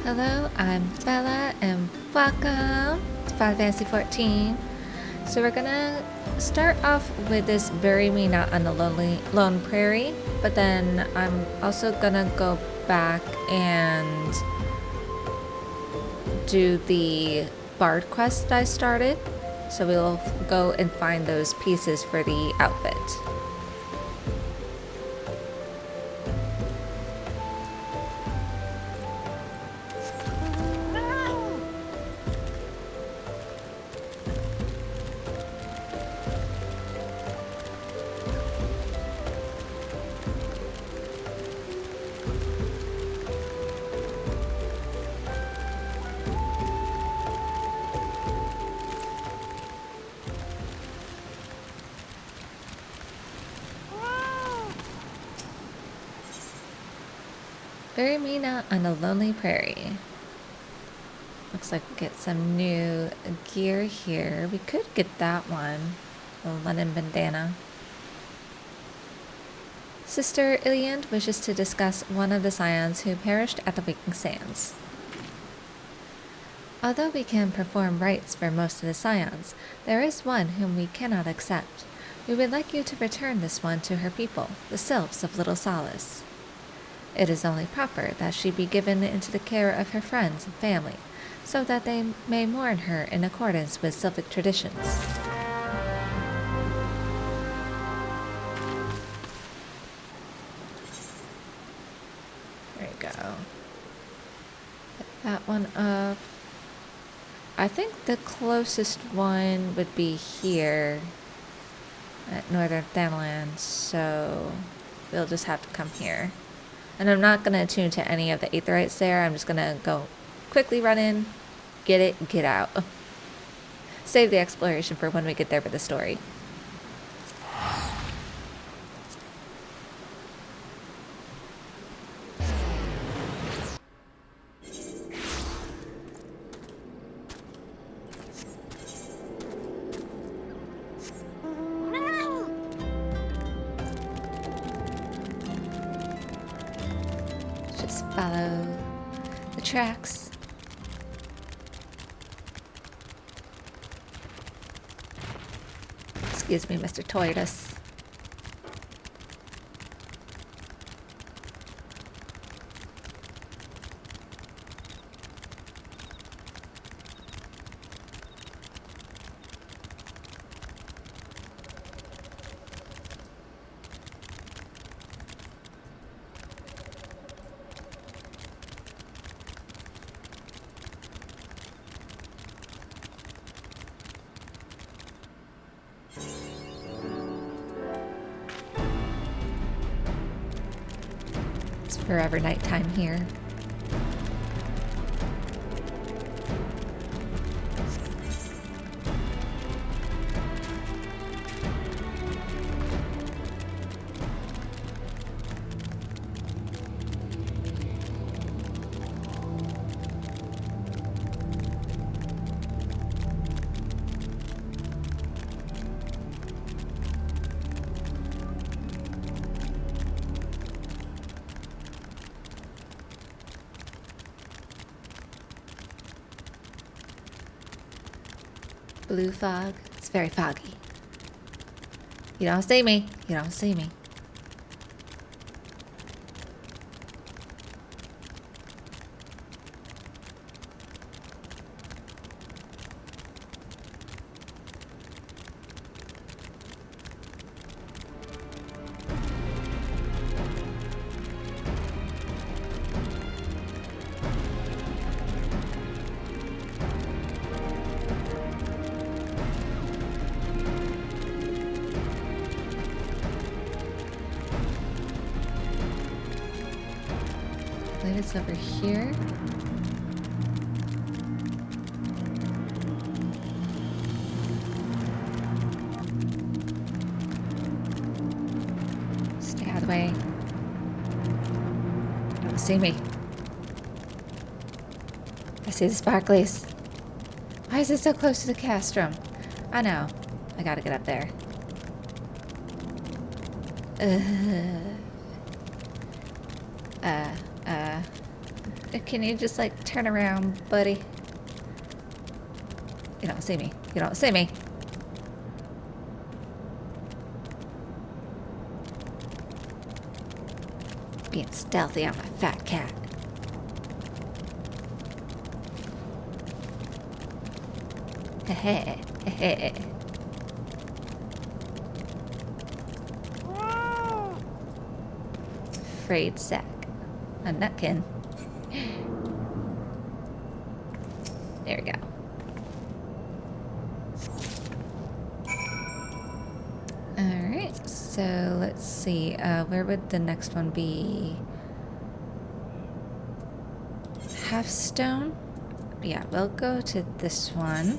Hello, I'm Bella, and welcome to Final Fantasy XIV. So we're gonna start off with this "Bury Me Not on the Lone Prairie," but then I'm also gonna go back and do the Bard quest I started. So we'll go and find those pieces for the outfit. Bury Me Not on a Lonely Prairie. Looks like we get some new gear here. We could get that one, the London bandana. Sister Iliand wishes to discuss one of the scions who perished at the Waking Sands. Although we can perform rites for most of the scions, there is one whom we cannot accept. We would like you to return this one to her people, the Sylphs of Little Solace. It is only proper that she be given into the care of her friends and family, so that they may mourn her in accordance with Sylphic traditions. There you go. Put that one up. I think the closest one would be here at Northern Thanaland, so we'll just have to come here. And I'm not going to attune to any of the aetherites there. I'm just going to go quickly run in, get it, get out. Save the exploration for when we get there with the story. Just follow the tracks. Excuse me, Mr. Tortoise. Forever nighttime here. Blue fog. It's very foggy. You don't see me. You don't see me. I believe it's over here. Stay out of the way. Don't see me. I see the sparklies. Why is it so close to the castrum? I know. I gotta get up there. Can you just like turn around, buddy? You don't see me. You don't see me. Being stealthy on my fat cat. Heh heh. Frayed sack. A nutkin. There we go. Alright, so let's see. Where would the next one be? Half stone? Yeah, we'll go to this one.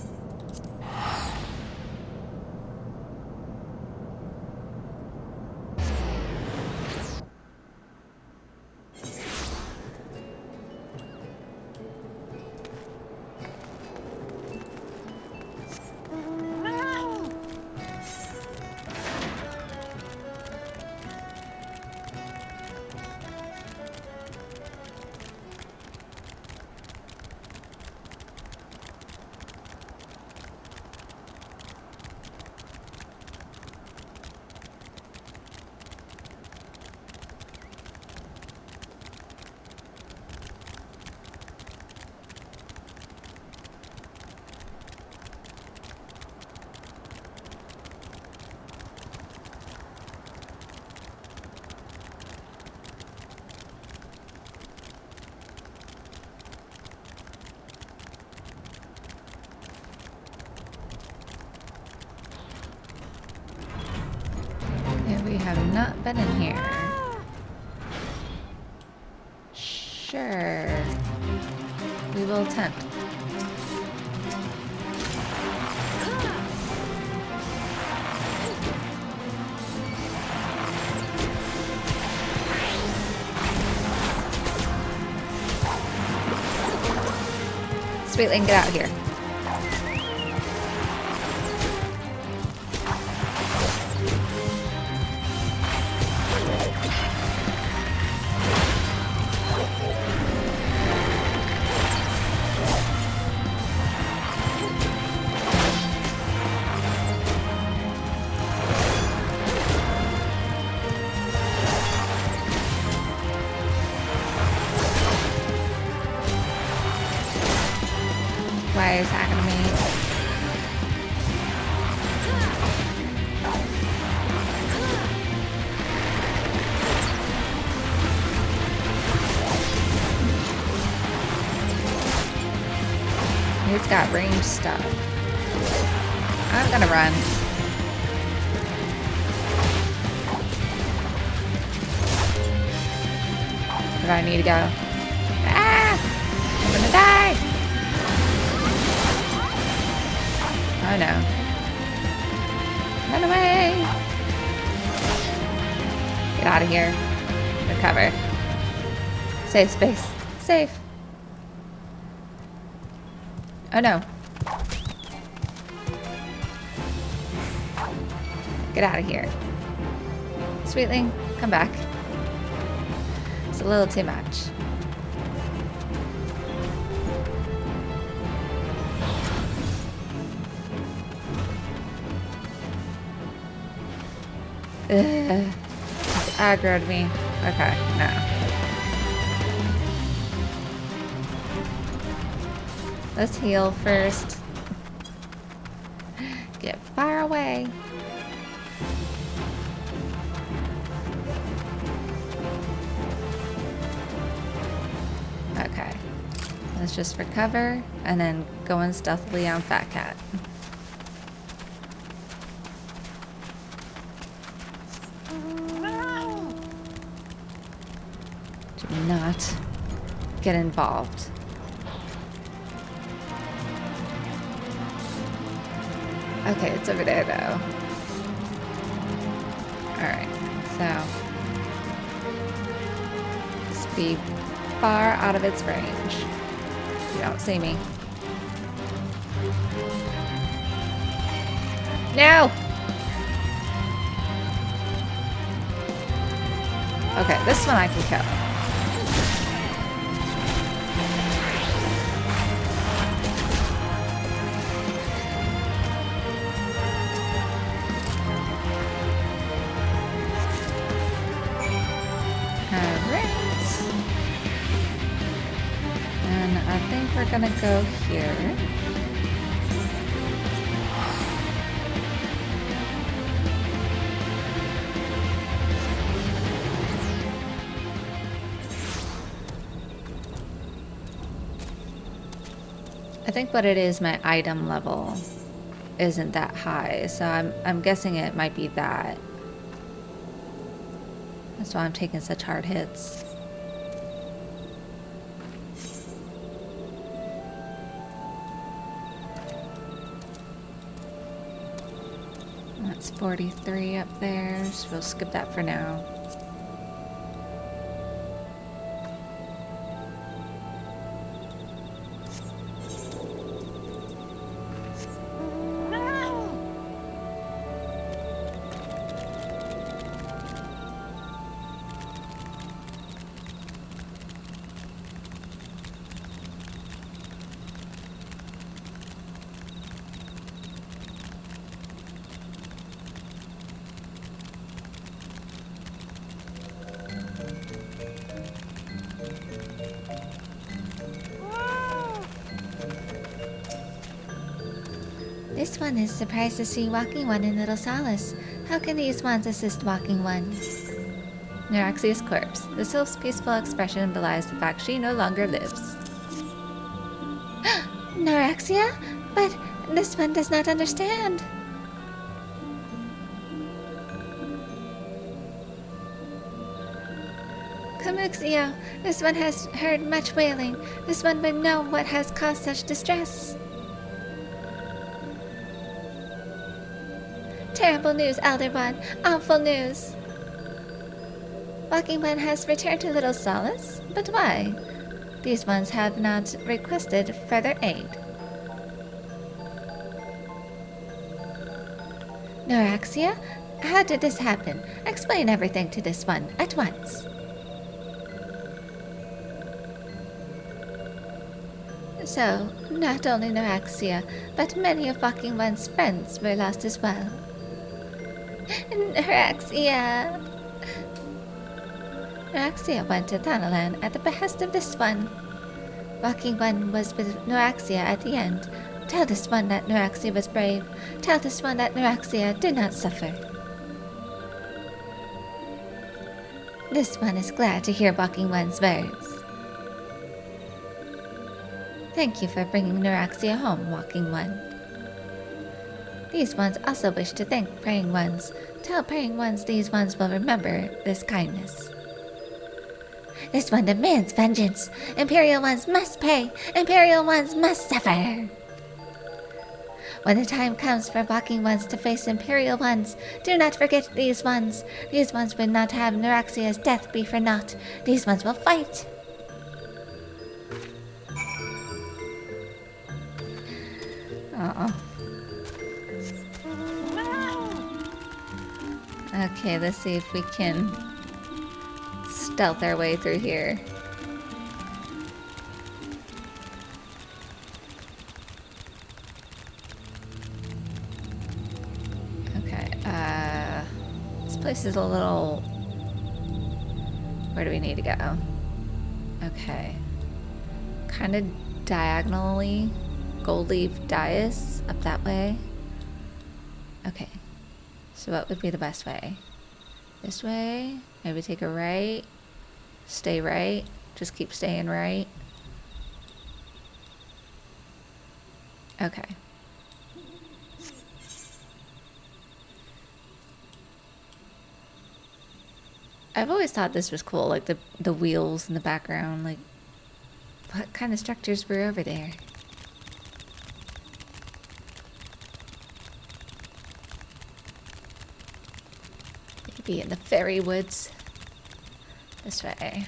We have not been in here. Sure. We will attempt. Sweetling, get out of here. Why is hacking me? He's got range stuff. I'm gonna run. Where do I need to go? Ah! I'm gonna die! Oh no. Run away! Get out of here. Recover. Safe space. Safe. Oh no. Get out of here. Sweetling, come back. It's a little too much. Ugh. It's aggroed me. Okay, no. Let's heal first. Get far away. Okay. Let's just recover and then go in stealthily on Fat Cat. Do not get involved. Okay, it's over there though. Alright, so just be far out of its range. You don't see me. No! Okay, this one I can kill. And I think we're gonna go here. I think what it is, my item level isn't that high, so I'm guessing it might be that. That's why I'm taking such hard hits. That's 43 up there, so we'll skip that for now. This one is surprised to see Walking One in Little Solace. How can these ones assist Walking One? Neuraxia's corpse. The sylph's peaceful expression belies the fact she no longer lives. Neuraxia? But this one does not understand. Kamuxio, this one has heard much wailing. This one would know what has caused such distress. Terrible news, Elder One. Awful news. Walking One has returned to Little Solace? But why? These ones have not requested further aid. Neuraxia? How did this happen? Explain everything to this one at once. So, not only Neuraxia, but many of Walking One's friends were lost as well. Neuraxia! Neuraxia went to Thanalan at the behest of this one. Walking One was with Neuraxia at the end. Tell this one that Neuraxia was brave. Tell this one that Neuraxia did not suffer. This one is glad to hear Walking One's words. Thank you for bringing Neuraxia home, Walking One. These ones also wish to thank Praying Ones. Tell Praying Ones these ones will remember this kindness. This one demands vengeance. Imperial Ones must pay. Imperial Ones must suffer. When the time comes for Walking Ones to face Imperial Ones, do not forget these ones. These ones will not have Neuraxia's death be for naught. These ones will fight. Okay, let's see if we can stealth our way through here. Okay, this place is a little... Where do we need to go? Okay. Kind of diagonally, gold leaf dais up that way. Okay. So what would be the best way? This way? Maybe take a right? Stay right? Just keep staying right? Okay. I've always thought this was cool, like the wheels in the background, like what kind of structures were over there? Maybe in the fairy woods. This way.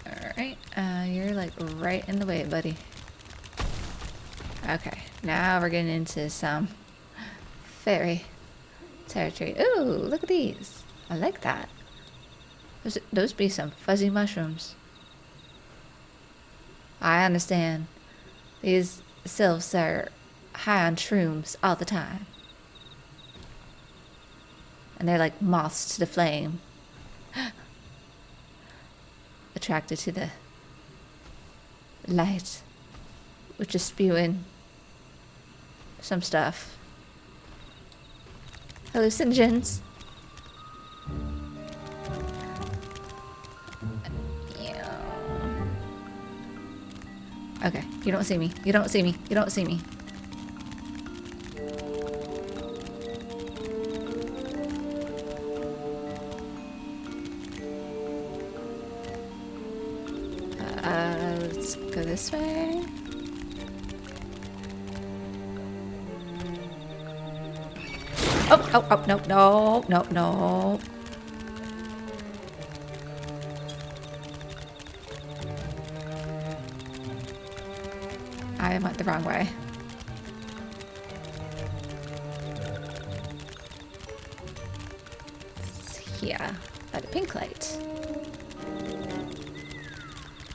Alright, you're like right in the way, buddy. Okay, now we're getting into some fairy territory. Ooh, look at these. I like that. Those be some fuzzy mushrooms. I understand. These sylphs are high on shrooms all the time. And they're like moths to the flame. Attracted to the light, which is spewing some stuff. Hallucinogens. Okay, you don't see me. You don't see me. You don't see me. Let's go this way. Oh, no. I went the wrong way. Yeah, by the pink light.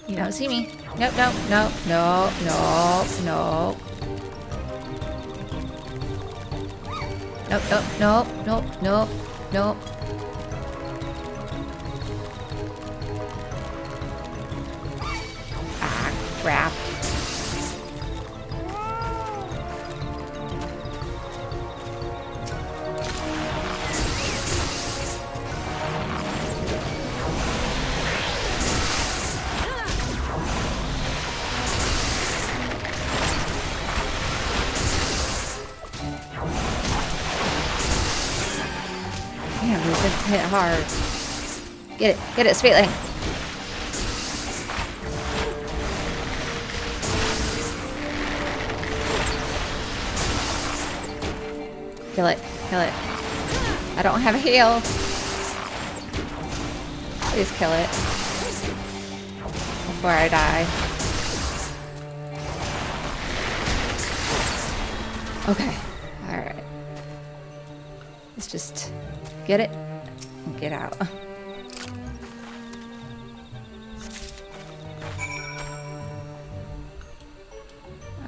You don't see me. Nope. Nope. Ah, crap. Damn, these things hit hard. Get it, Sweetling. Kill it. I don't have a heal. Please kill it before I die. Okay, alright. Let's just get it and get out.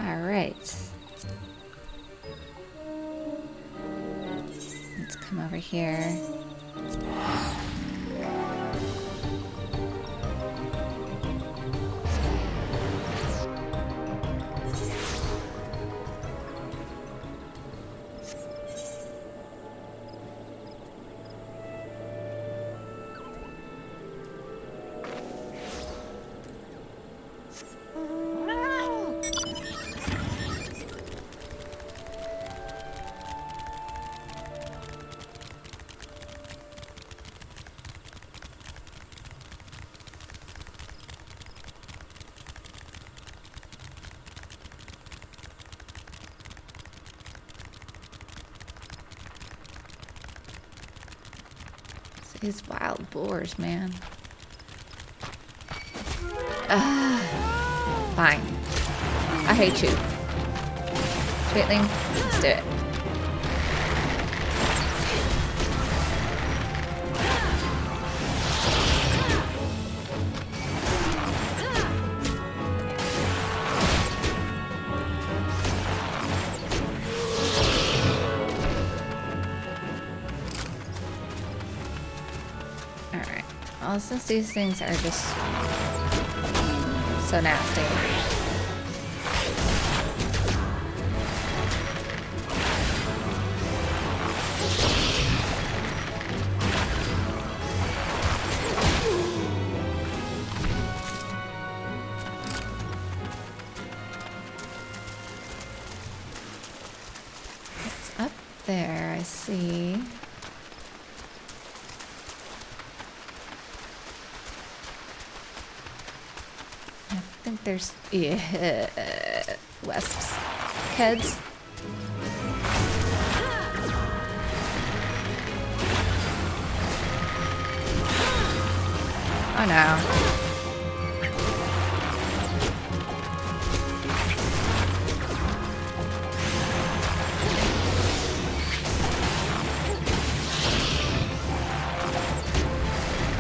Alright. Let's come over here. These wild boars, man. Fine. I hate you. Sweetling, let's do it. Well, since these things are just so nasty. It's up there, I see. I think there's wasps, heads. Oh no.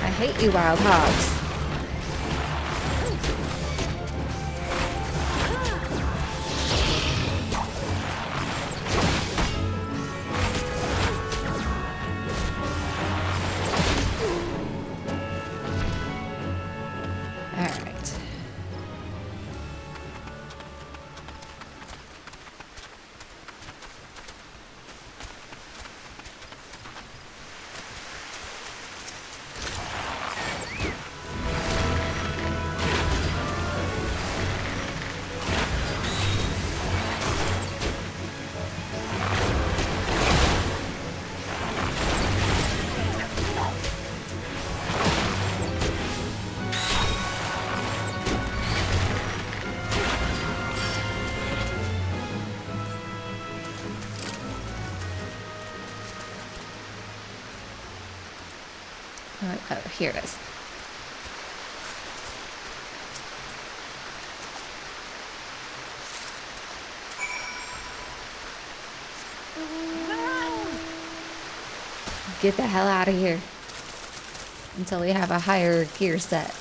I hate you, wild hogs. Oh, here it is. Get the hell out of here until we have a higher gear set.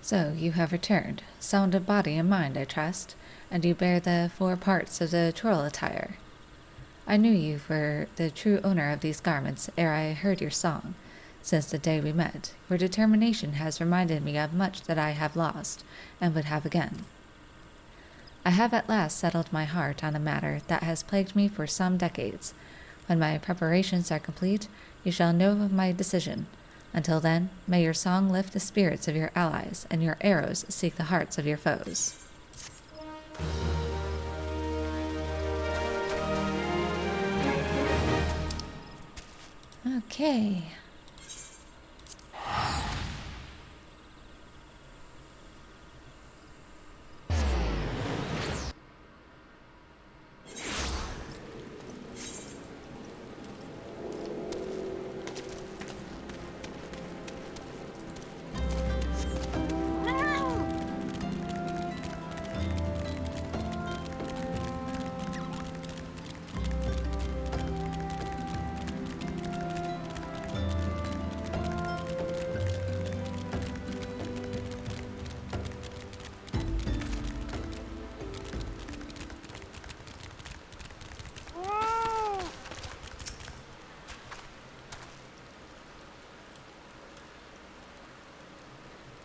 So you have returned, sound of body and mind, I trust, and you bear the 4 parts of the choral attire. I knew you for the true owner of these garments ere I heard your song. Since the day we met, your determination has reminded me of much that I have lost, and would have again. I have at last settled my heart on a matter that has plagued me for some decades. When my preparations are complete, you shall know of my decision. Until then, may your song lift the spirits of your allies, and your arrows seek the hearts of your foes. Okay.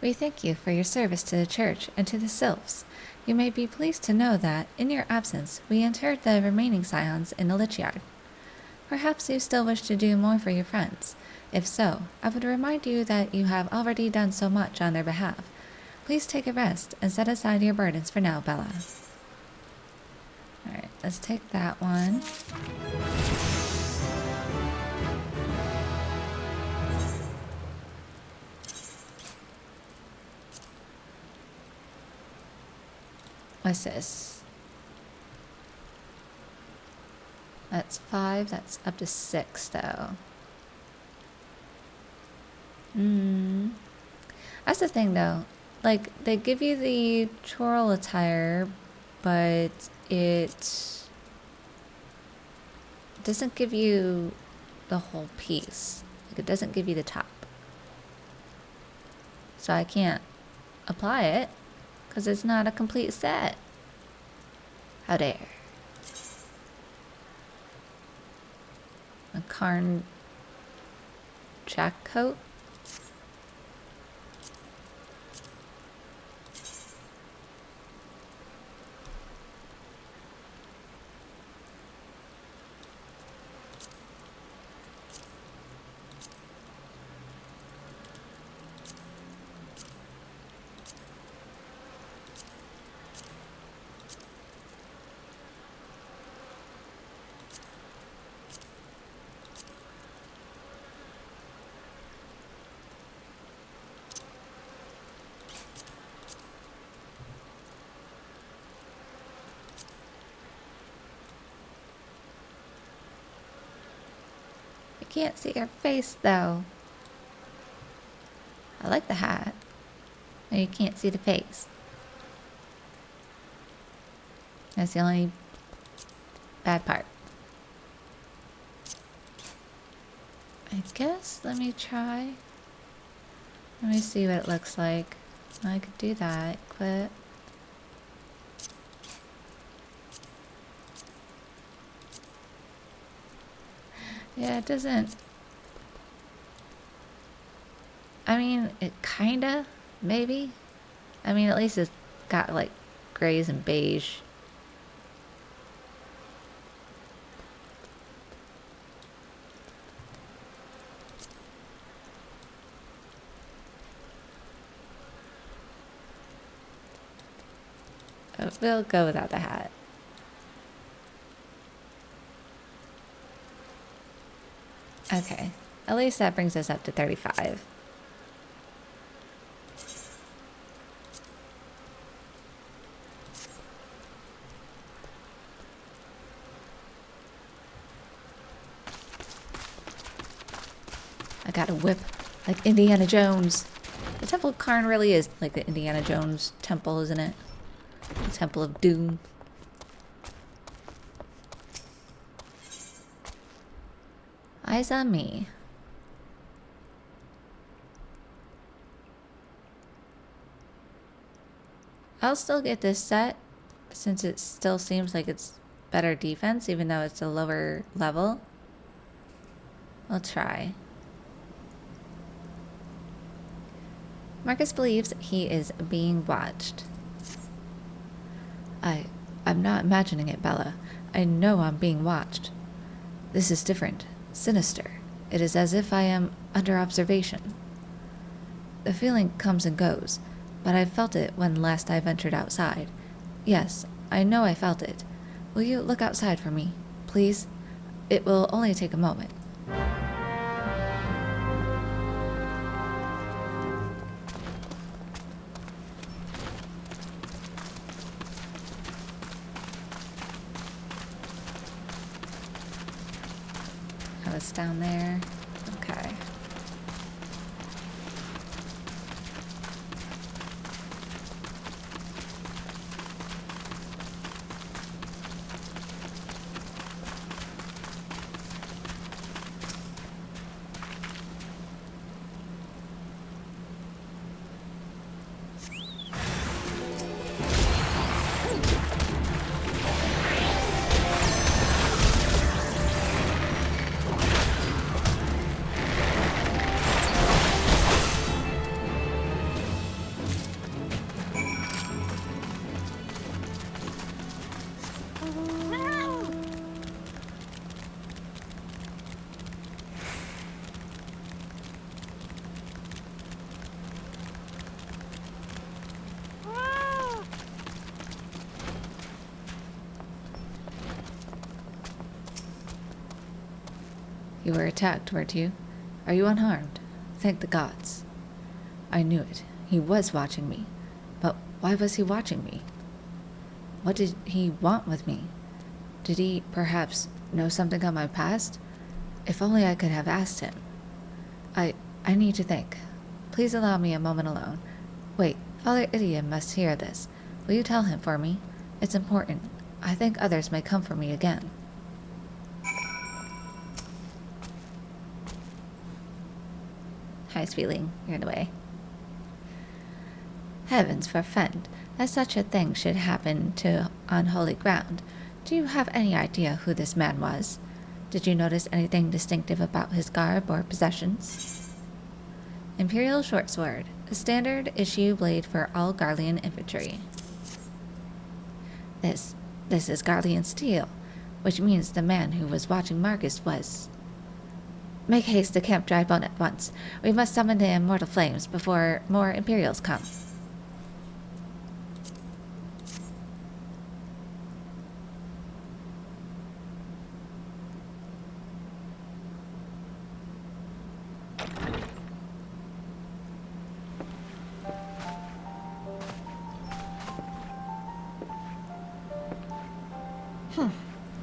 We thank you for your service to the church and to the sylphs. You may be pleased to know that, in your absence, we interred the remaining scions in the lich yard. Perhaps you still wish to do more for your friends. If so, I would remind you that you have already done so much on their behalf. Please take a rest and set aside your burdens for now, Bella. Alright, let's take that one. What's this? That's 5. That's up to 6, though. That's the thing, though. Like, they give you the choral attire, but it doesn't give you the whole piece. Like, it doesn't give you the top. So I can't apply it, because it's not a complete set. How dare. A Karn jackcoat? Can't see your face though. I like the hat. And you can't see the face. That's the only bad part. I guess let me try. Let me see what it looks like. I could do that. Equip. Yeah, it doesn't... I mean, it kinda, maybe. I mean, at least it's got, like, grays and beige. We'll go without the hat. Okay. At least that brings us up to 35. I got a whip like Indiana Jones. The Temple of Karn really is like the Indiana Jones temple, isn't it? The Temple of Doom. Eyes on me. I'll still get this set since it still seems like it's better defense even though it's a lower level. I'll try. Marcus believes he is being watched. I'm not imagining it, Bella. I know I'm being watched. This is different, sinister. It is as if I am under observation. The feeling comes and goes, but I felt it when last I ventured outside. Yes, I know I felt it. Will you look outside for me, please? It will only take a moment. Oh, it's down there. Okay. You were attacked, weren't you? Are you unharmed? Thank the gods. I knew it. He was watching me. But why was he watching me? What did he want with me? Did he, perhaps, know something of my past? If only I could have asked him. I need to think. Please allow me a moment alone. Wait, Father Idiom must hear this. Will you tell him for me? It's important. I think others may come for me again. Hi, Sweetling. You're in the way. Heavens forfend, that such a thing should happen to unholy ground. Do you have any idea who this man was? Did you notice anything distinctive about his garb or possessions? Imperial Shortsword, a standard issue blade for all Garlean infantry. This is Garlean steel, which means the man who was watching Marcus was... Make haste to Camp Drybone at once. We must summon the immortal flames before more Imperials come.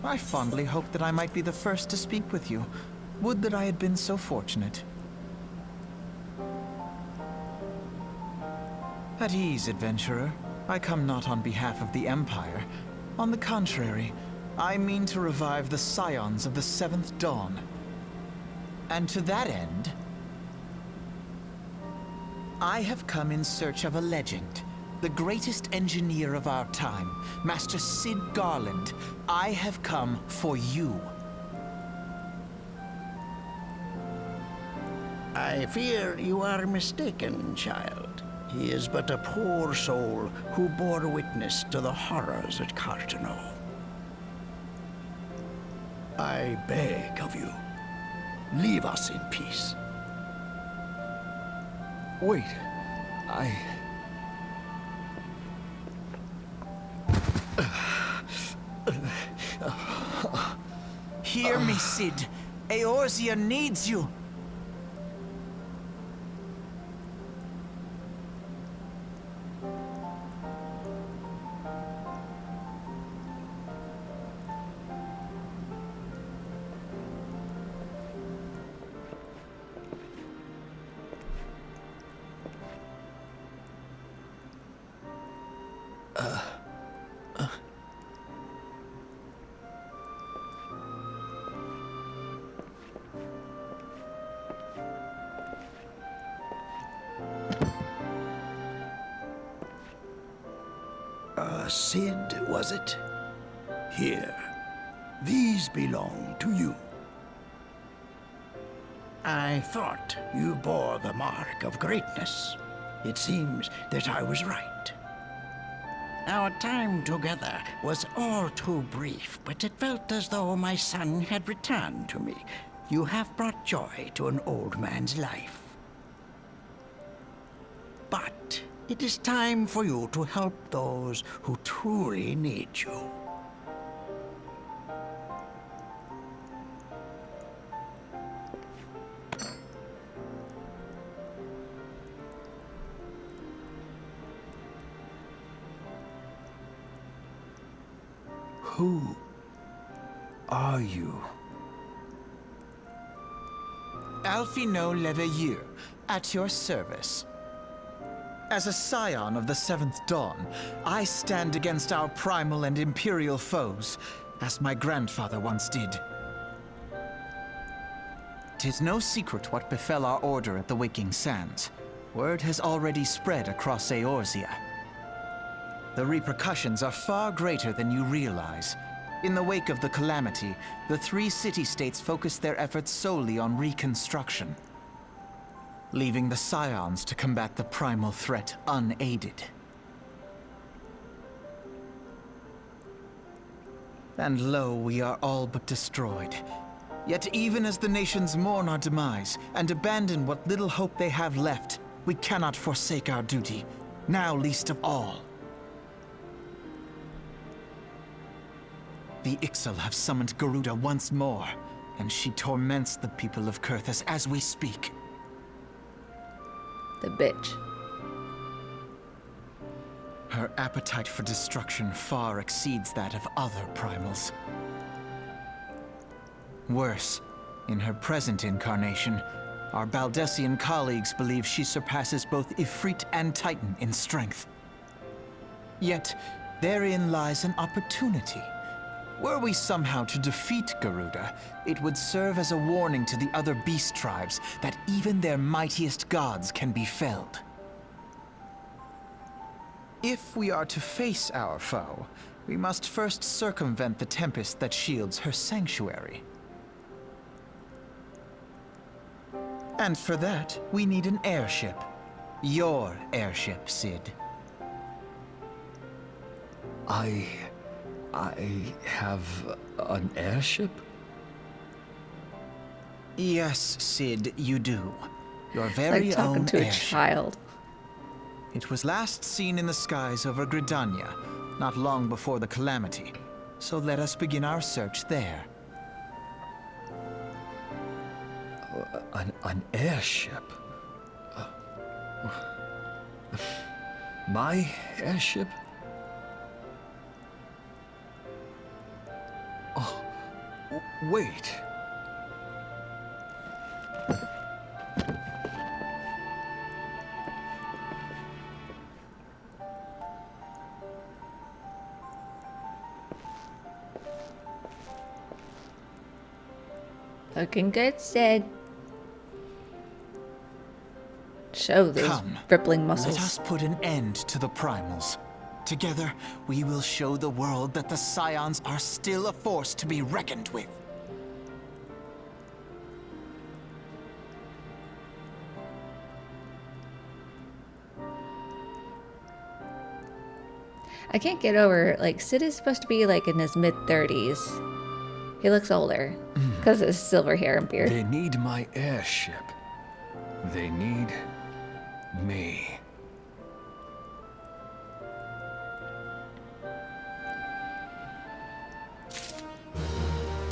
I fondly hoped that I might be the first to speak with you. Would that I had been so fortunate. At ease, adventurer. I come not on behalf of the Empire. On the contrary, I mean to revive the scions of the Seventh Dawn. And to that end, I have come in search of a legend. The greatest engineer of our time, Master Sid Garland. I have come for you. I fear you are mistaken, child. He is but a poor soul who bore witness to the horrors at Cartano. I beg of you, leave us in peace. Wait, Hear me, Cid. Eorzea needs you. Cid, was it? Here. These belong to you. I thought you bore the mark of greatness. It seems that I was right. Our time together was all too brief, but it felt as though my son had returned to me. You have brought joy to an old man's life. But it is time for you to help those who truly need you. who are you? Alphino Leveilleur, at your service. As a scion of the Seventh Dawn, I stand against our primal and imperial foes, as my grandfather once did. 'Tis no secret what befell our order at the Waking Sands. Word has already spread across Eorzea. The repercussions are far greater than you realize. In the wake of the calamity, the three city-states focused their efforts solely on reconstruction, leaving the Scions to combat the primal threat unaided. And lo, we are all but destroyed. Yet even as the nations mourn our demise and abandon what little hope they have left, we cannot forsake our duty, now least of all. The Ixal have summoned Garuda once more, and she torments the people of Kurthus as we speak. The bitch. Her appetite for destruction far exceeds that of other primals. Worse, in her present incarnation, our Baldessian colleagues believe she surpasses both Ifrit and Titan in strength. Yet, therein lies an opportunity. Were we somehow to defeat Garuda, it would serve as a warning to the other beast tribes that even their mightiest gods can be felled. If we are to face our foe, we must first circumvent the tempest that shields her sanctuary. And for that, we need an airship. Your airship, Cid. I have an airship? Yes, Cid, you do. Your It's very like talking own to a airship. child. It was last seen in the skies over Gridania, not long before the calamity. So let us begin our search there. An airship? My airship? Oh, wait. Looking good, Sid. Show those Come, rippling let muscles. us put an end to the primals. Together, we will show the world that the Scions are still a force to be reckoned with. I can't get over, like, Sid is supposed to be, like, in his mid-30s. He looks older because of his silver hair and beard. They need my airship. They need me.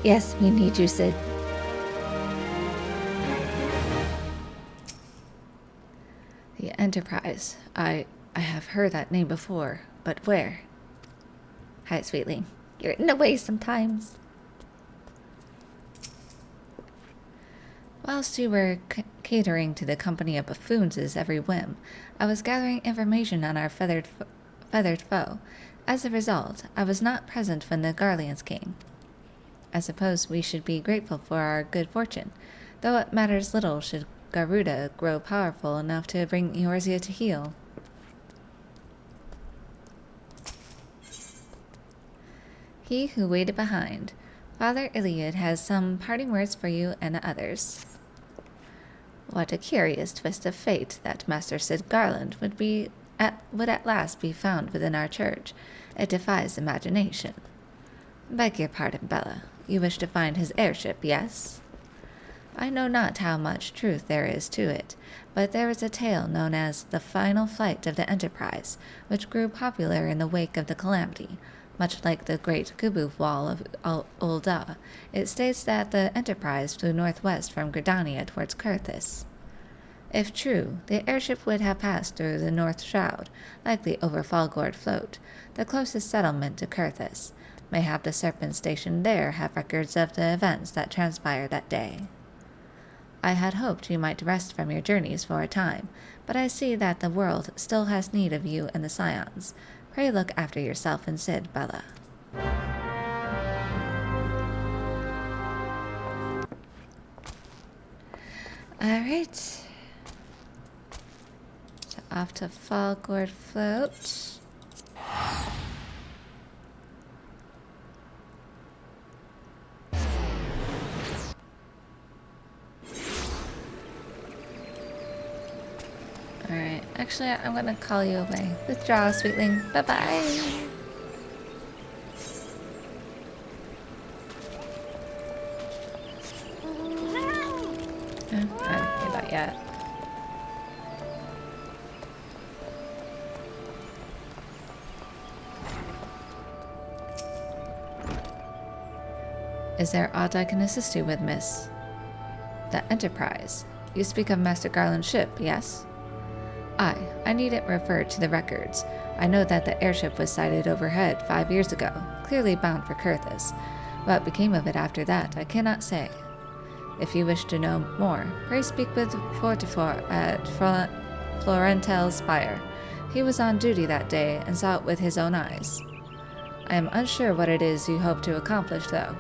Yes, we need you, Sid. The Enterprise. I have heard that name before, but where? Hi, Sweetling. You're in the way sometimes. Whilst you were catering to the company of buffoons' every whim, I was gathering information on our feathered foe. As a result, I was not present when the Garleans came. I suppose we should be grateful for our good fortune, though it matters little should Garuda grow powerful enough to bring Eorzea to heel. He who waited behind. Father Iliad has some parting words for you and the others. What a curious twist of fate that Master Sid Garland would at last be found within our church. It defies imagination. Beg your pardon, Bella. You wish to find his airship, yes? I know not how much truth there is to it, but there is a tale known as the final flight of the Enterprise, which grew popular in the wake of the calamity. Much like the Great Kubu Wall of Ul'dah, it states that the Enterprise flew northwest from Gridania towards Kurthis. If true, the airship would have passed through the North Shroud, likely over Falgord Float, the closest settlement to Kurthis. Mayhap the Serpent stationed there have records of the events that transpired that day. I had hoped you might rest from your journeys for a time, but I see that the world still has need of you and the Scions. Pray look after yourself and Sid, Bella. Alright. So off to Falgord Float. Alright, actually, I'm gonna call you away. Withdraw, Sweetling. Bye-bye. I don't do that yet. Is there aught I can assist you with, miss? The Enterprise. You speak of Master Garland's ship, yes? Aye, I needn't refer to the records. I know that the airship was sighted overhead 5 years ago, clearly bound for Kurthis. What became of it after that, I cannot say. If you wish to know more, pray speak with Fortifor at Florentel's Spire. He was on duty that day and saw it with his own eyes. I am unsure what it is you hope to accomplish, though.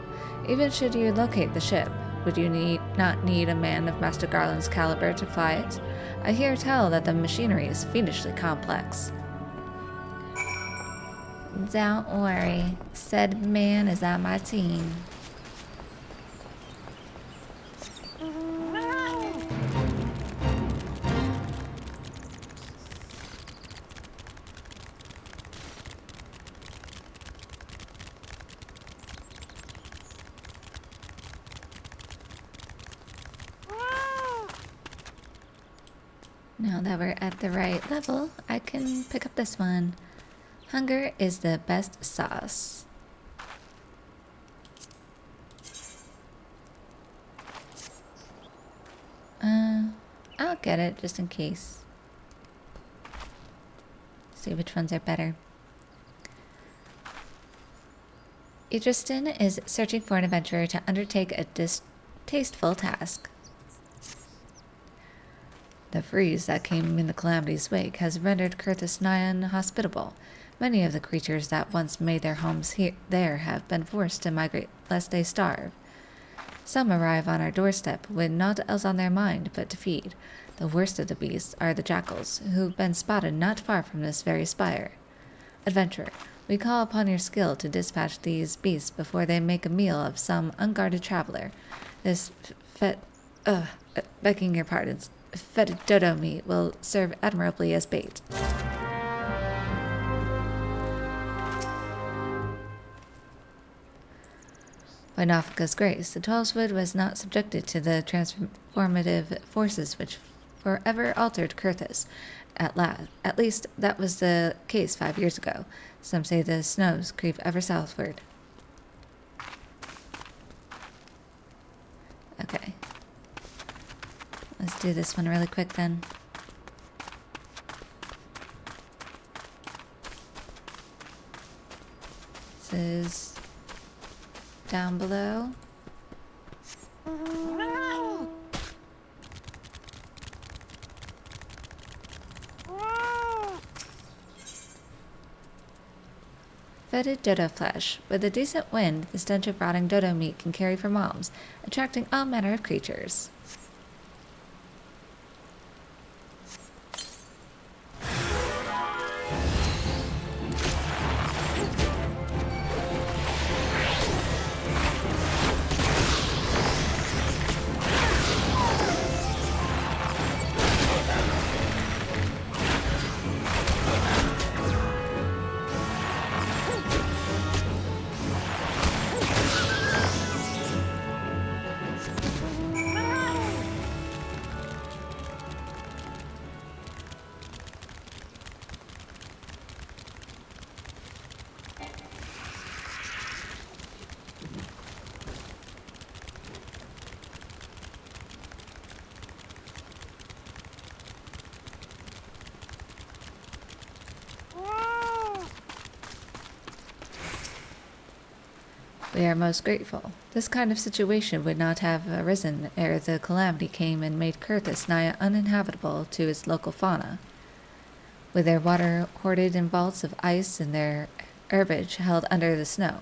Even should you locate the ship, would you not need a man of Master Garland's caliber to fly it? I hear tell that the machinery is fiendishly complex. Don't worry. Said man is on my team. Now that we're at the right level, I can pick up this one. Hunger is the best sauce. I'll get it just in case. See which ones are better. Idriston is searching for an adventurer to undertake a distasteful task. The freeze that came in the calamity's wake has rendered Kurthis nigh unhospitable. Many of the creatures that once made their homes there have been forced to migrate lest they starve. Some arrive on our doorstep with naught else on their mind but to feed. The worst of the beasts are the jackals, who've been spotted not far from this very spire. Adventurer, we call upon your skill to dispatch these beasts before they make a meal of some unguarded traveler. This begging your pardons, fetid dodo meat will serve admirably as bait. By Nafika's grace, the Twelveswood was not subjected to the transformative forces which forever altered Kurthus. At least that was the case 5 years ago. Some say the snows creep ever southward. Okay. Let's do this one really quick then. This is down below. Fetid dodo flesh. With a decent wind, the stench of rotting dodo meat can carry for miles, attracting all manner of creatures. We are most grateful. This kind of situation would not have arisen ere the calamity came and made Kurthus nigh uninhabitable to its local fauna. With their water hoarded in vaults of ice and their herbage held under the snow,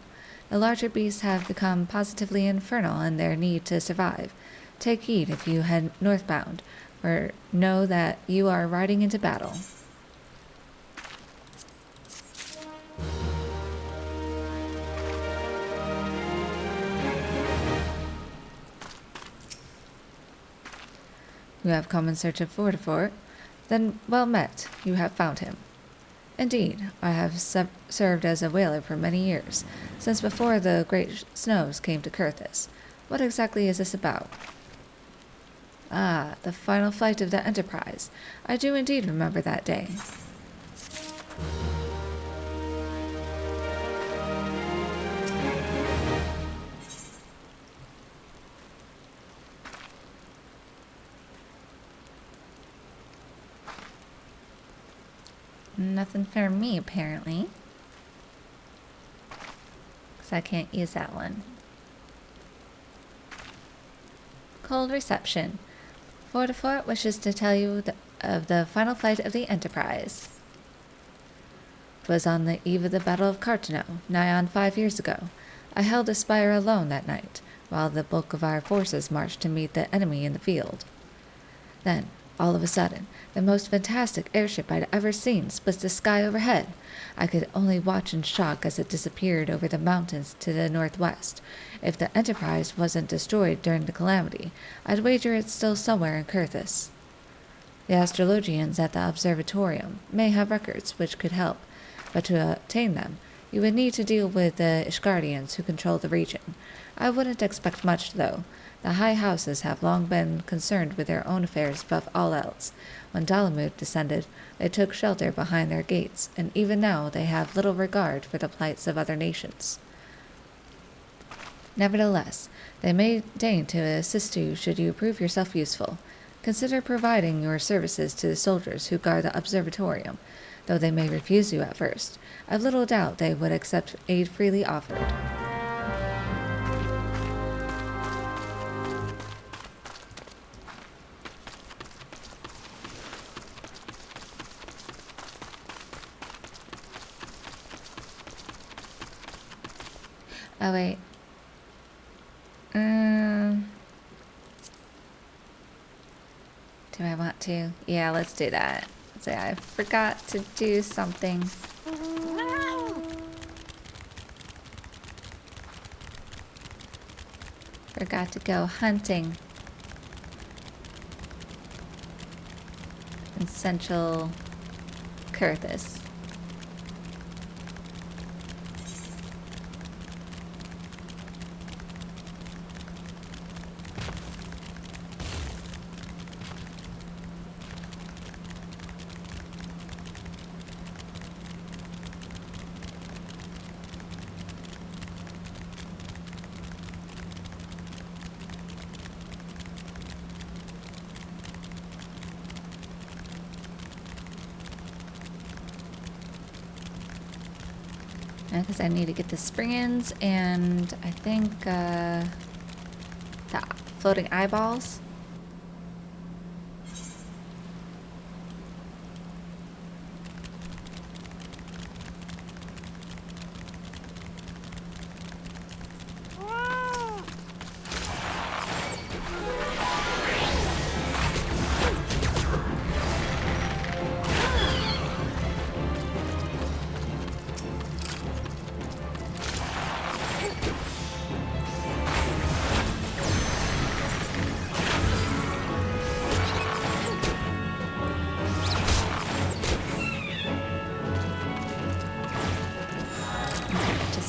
the larger beasts have become positively infernal in their need to survive. Take heed if you head northbound, for know that you are riding into battle. You have come in search of Fortifort? Then well met, you have found him. Indeed, I have served as a whaler for many years, since before the great snows came to Kurthus. What exactly is this about? Ah, the final flight of the Enterprise. I do indeed remember that day. Nothing for me, apparently. Because I can't use that one. Cold reception. Fortifort wishes to tell you of the final flight of the Enterprise. 'Twas on the eve of the Battle of Cartano, nigh on 5 years ago. I held a spire alone that night, while the bulk of our forces marched to meet the enemy in the field. Then, all of a sudden, the most fantastic airship I'd ever seen splits the sky overhead. I could only watch in shock as it disappeared over the mountains to the northwest. If the Enterprise wasn't destroyed during the calamity, I'd wager it's still somewhere in Kurthus. The astrologians at the observatorium may have records which could help, but to obtain them, you would need to deal with the Ishgardians who control the region. I wouldn't expect much, though. The high houses have long been concerned with their own affairs above all else. When Dalamud descended, they took shelter behind their gates, and even now they have little regard for the plights of other nations. Nevertheless, they may deign to assist you should you prove yourself useful. Consider providing your services to the soldiers who guard the observatorium, though they may refuse you at first. I've little doubt they would accept aid freely offered. Oh, wait. Do I want to? Yeah, let's do that. Say I forgot to do something. Forgot to go hunting in central Kurthus. Because I need to get the spring-ins and I think the floating eyeballs.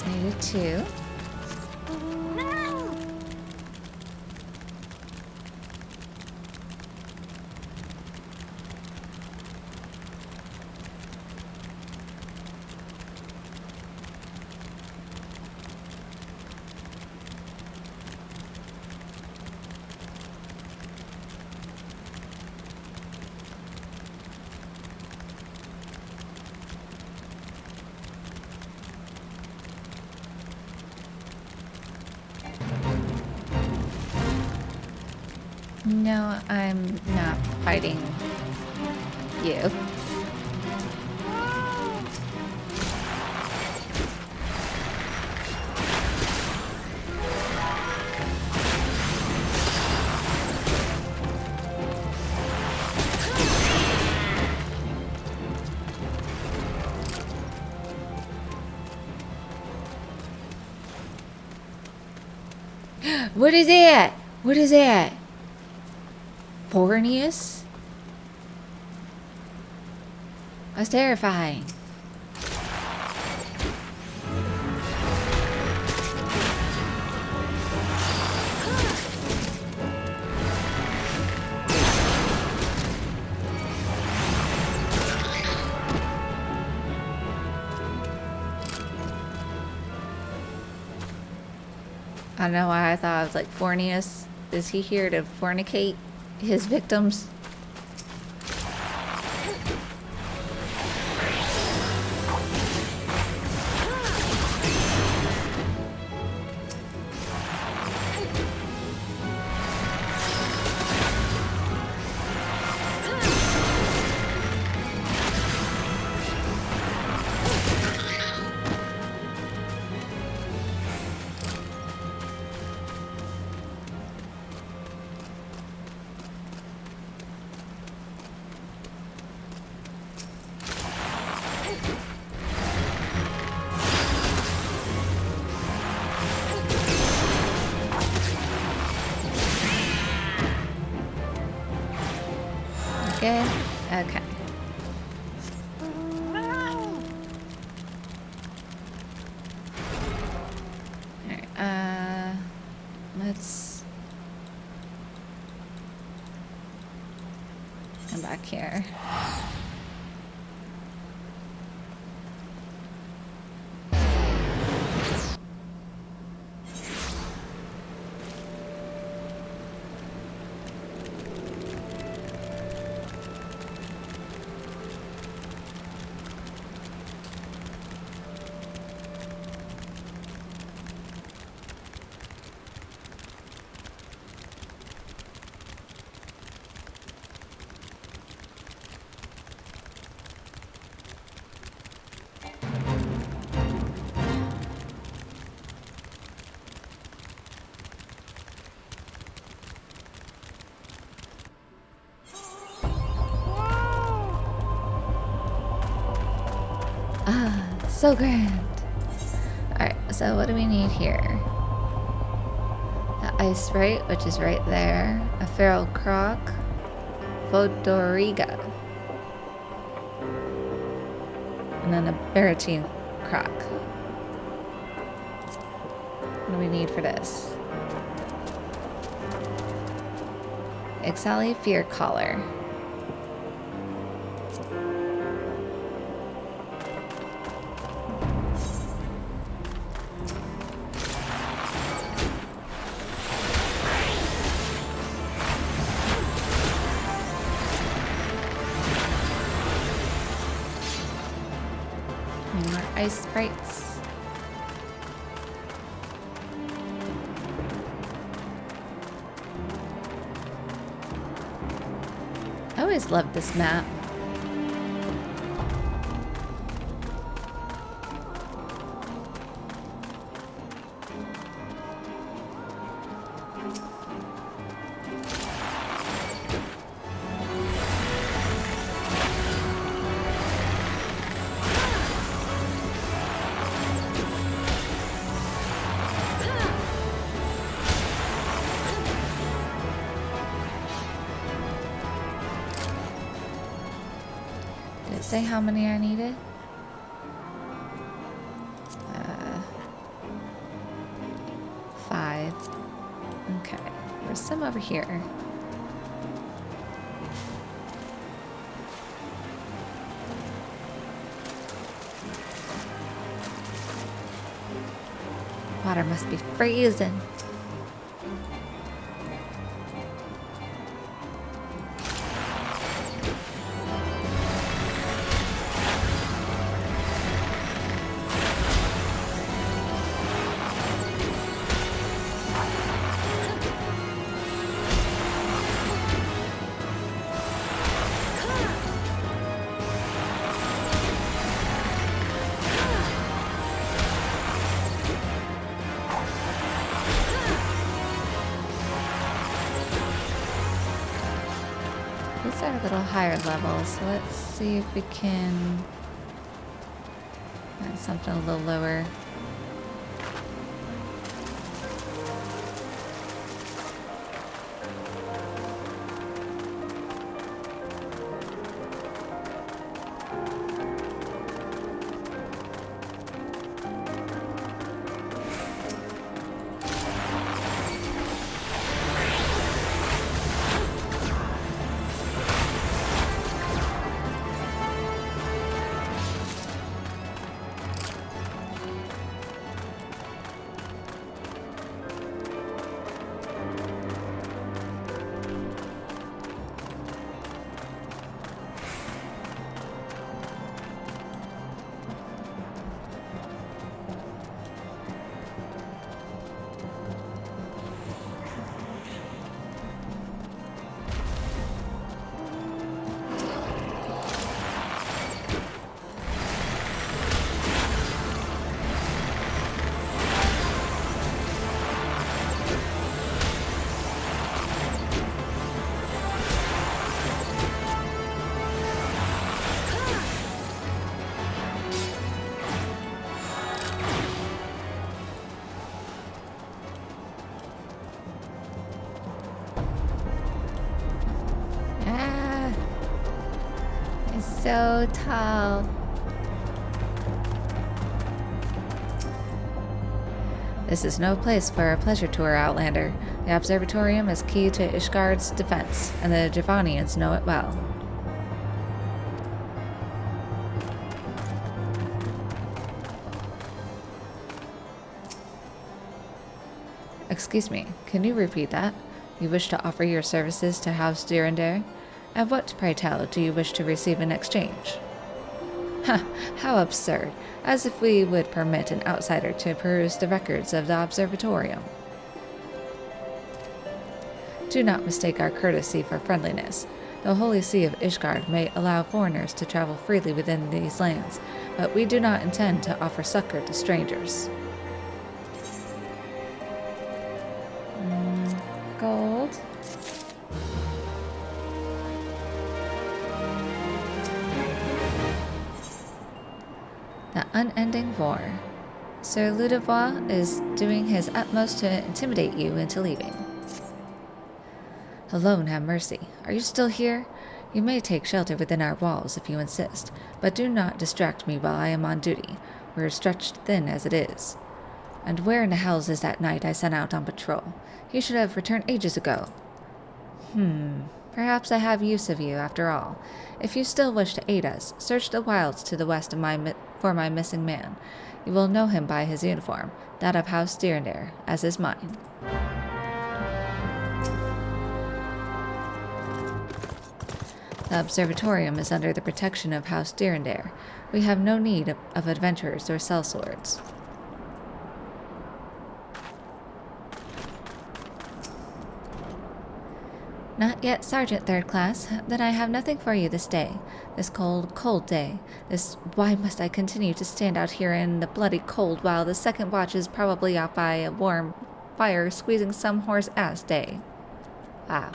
Needed two. No, I'm not fighting you. What is that? What is that? Fornius? That's terrifying. I don't know why I thought I was like Fornius. Is he here to fornicate his victims? Good? Okay. Alright, let's come back here. So grand. Alright, so what do we need here? The ice sprite, which is right there. A feral croc. Fodoriga. And then a Baratine croc. What do we need for this? Ixali Fear Collar. More ice sprites. always loved this map. Did it say how many I needed? 5. Okay, there's some over here. Water must be freezing. These are a little higher level, so let's see if we can find something a little lower. So tall. This is no place for a pleasure tour, Outlander. The Observatorium is key to Ishgard's defense, and the Javanians know it well. Excuse me, can you repeat that? You wish to offer your services to House Durandare? And what, pray tell, do you wish to receive in exchange? Ha! How absurd! As if we would permit an outsider to peruse the records of the Observatorium. Do not mistake our courtesy for friendliness. The Holy See of Ishgard may allow foreigners to travel freely within these lands, but we do not intend to offer succor to strangers. Gold. The Unending War. Sir Ludovois is doing his utmost to intimidate you into leaving. Alone have mercy. Are you still here? You may take shelter within our walls if you insist, but do not distract me while I am on duty. We're stretched thin as it is. And where in the hells is that knight I sent out on patrol? He should have returned ages ago. Perhaps I have use of you after all. If you still wish to aid us, search the wilds to the west of for my missing man. You will know him by his uniform, that of House Durandare, as is mine. The Observatorium is under the protection of House Durandare. We have no need of adventurers or sellswords. Not yet, Sergeant Third Class. Then I have nothing for you this day. This cold, cold day. Why must I continue to stand out here in the bloody cold while the second watch is probably out by a warm fire squeezing some horse ass day? Wow.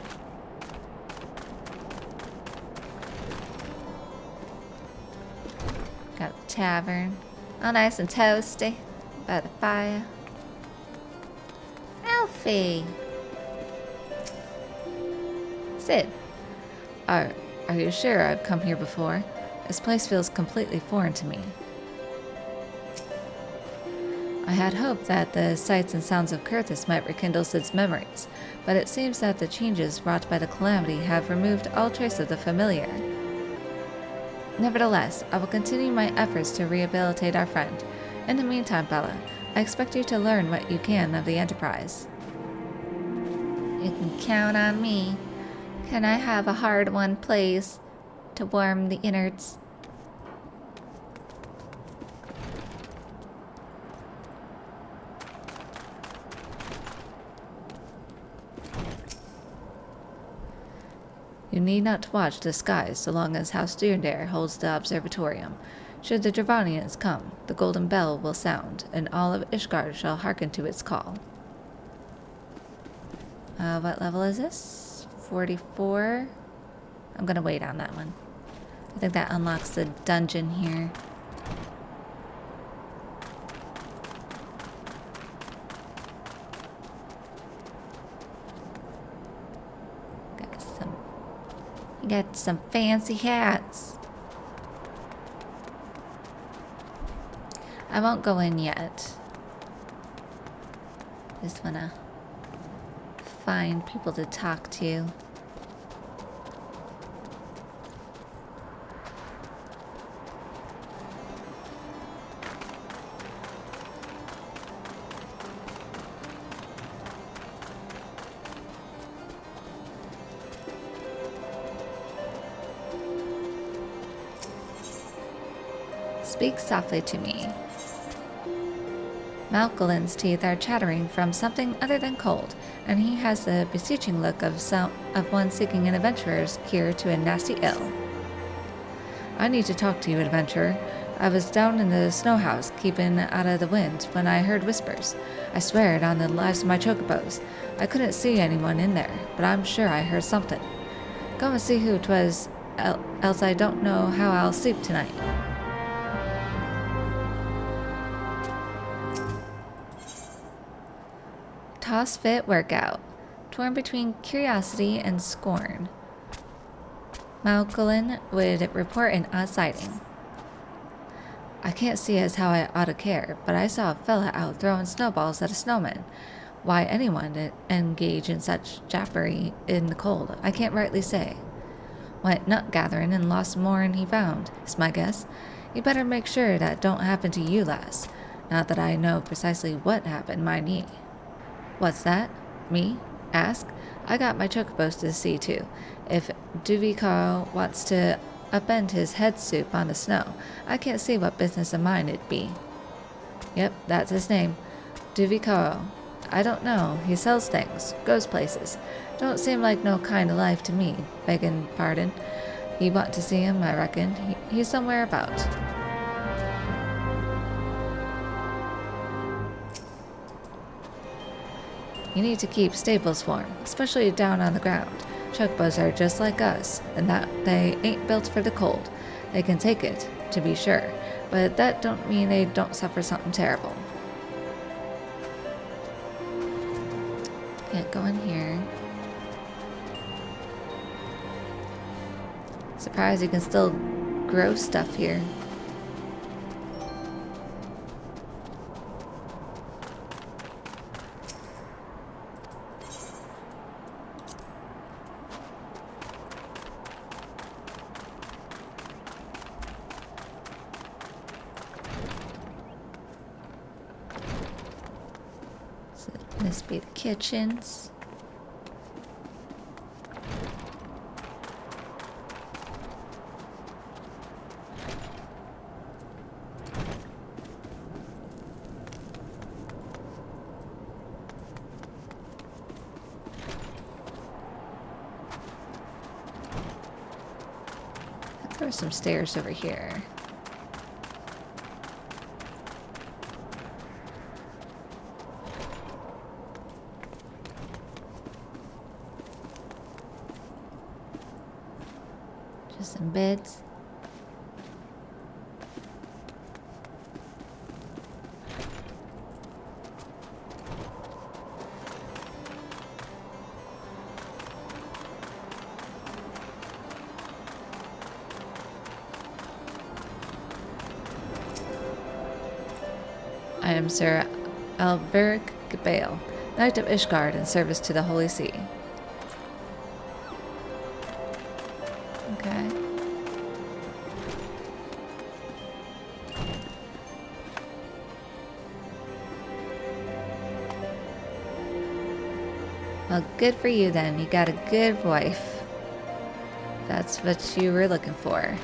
Got a tavern. All nice and toasty. By the fire. Alfie! Sid, are you sure I've come here before? This place feels completely foreign to me. I had hoped that the sights and sounds of Kurthus might rekindle Sid's memories, but it seems that the changes wrought by the calamity have removed all trace of the familiar. Nevertheless, I will continue my efforts to rehabilitate our friend. In the meantime, Bella, I expect you to learn what you can of the Enterprise. You can count on me. Can I have a hard one, please, to warm the innards? You need not watch the skies so long as House Sterndare holds the observatorium. Should the Dravanians come, the golden bell will sound, and all of Ishgard shall hearken to its call. What level is this? 44? I'm gonna wait on that one. I think that unlocks the dungeon here. Got some fancy hats. I won't go in yet. Just wanna find people to talk to. Speak softly to me. Malcolin's teeth are chattering from something other than cold, and he has the beseeching look of one seeking an adventurer's cure to a nasty ill. I need to talk to you, adventurer. I was down in the snow house, keeping out of the wind, when I heard whispers. I swear it on the lives of my chocobos. I couldn't see anyone in there, but I'm sure I heard something. Go and see who 'twas, else I don't know how I'll sleep tonight. Toss fit workout. Torn between curiosity and scorn. Malcolin would report an odd sighting. I can't see as how I ought to care, but I saw a fella out throwing snowballs at a snowman. Why anyone would engage in such jappery in the cold, I can't rightly say. Went nut gathering and lost more'n he found, is my guess. You better make sure that don't happen to you, lass. Not that I know precisely what happened, mind ye. What's that? Me? Ask? I got my chocobos to see to. If Duvikar wants to upend his head soup on the snow, I can't see what business of mine it'd be. Yep, that's his name. Duvikaro. I don't know. He sells things. Goes places. Don't seem like no kind of life to me, beggin' pardon. You want to see him, I reckon. He's somewhere about. You need to keep stables for 'em, especially down on the ground. Chocobos are just like us, and that they ain't built for the cold. They can take it, to be sure, but that don't mean they don't suffer something terrible. Can't go in here. Surprised you can still grow stuff here. This be the kitchens. There were some stairs over here. Just some beds. I am Sir Alberic Gabale, Knight of Ishgard in service to the Holy See. Okay. Well, good for you then. You got a good wife. That's what you were looking for.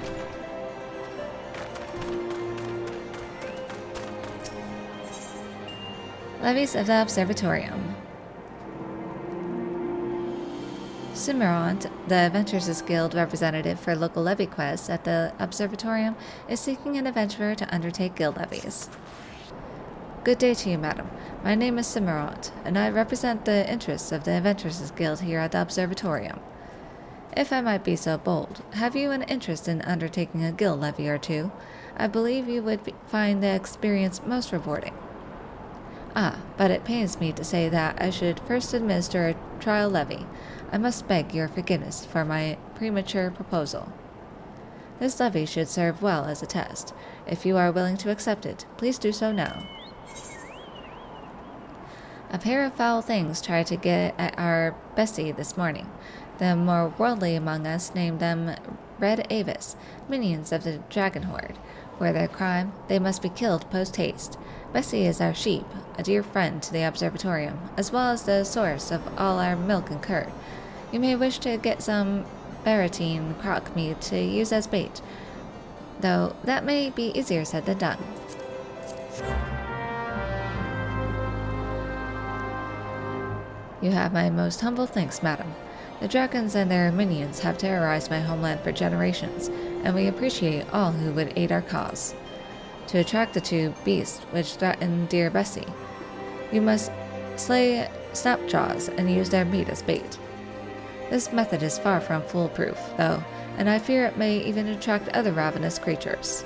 Levies of the Observatorium. Cimarron, the Adventurers Guild representative for local levy quests at the Observatorium, is seeking an adventurer to undertake guild levies. Good day to you, madam. My name is Cimarron, and I represent the interests of the Adventurers Guild here at the Observatorium. If I might be so bold, have you an interest in undertaking a guild levy or two? I believe you would find the experience most rewarding. Ah, but it pains me to say that I should first administer a trial levy. I must beg your forgiveness for my premature proposal. This levy should serve well as a test. If you are willing to accept it, please do so now. A pair of foul things tried to get at our Bessie this morning. The more worldly among us named them Red Avis, minions of the Dragon Horde. For their crime, they must be killed post-haste. Bessie is our sheep, a dear friend to the Observatorium, as well as the source of all our milk and curd. You may wish to get some Baratine crock meat to use as bait, though that may be easier said than done. You have my most humble thanks, madam. The dragons and their minions have terrorized my homeland for generations, and we appreciate all who would aid our cause. To attract the two beasts which threaten dear Bessie, you must slay Snapjaws and use their meat as bait. This method is far from foolproof, though, and I fear it may even attract other ravenous creatures.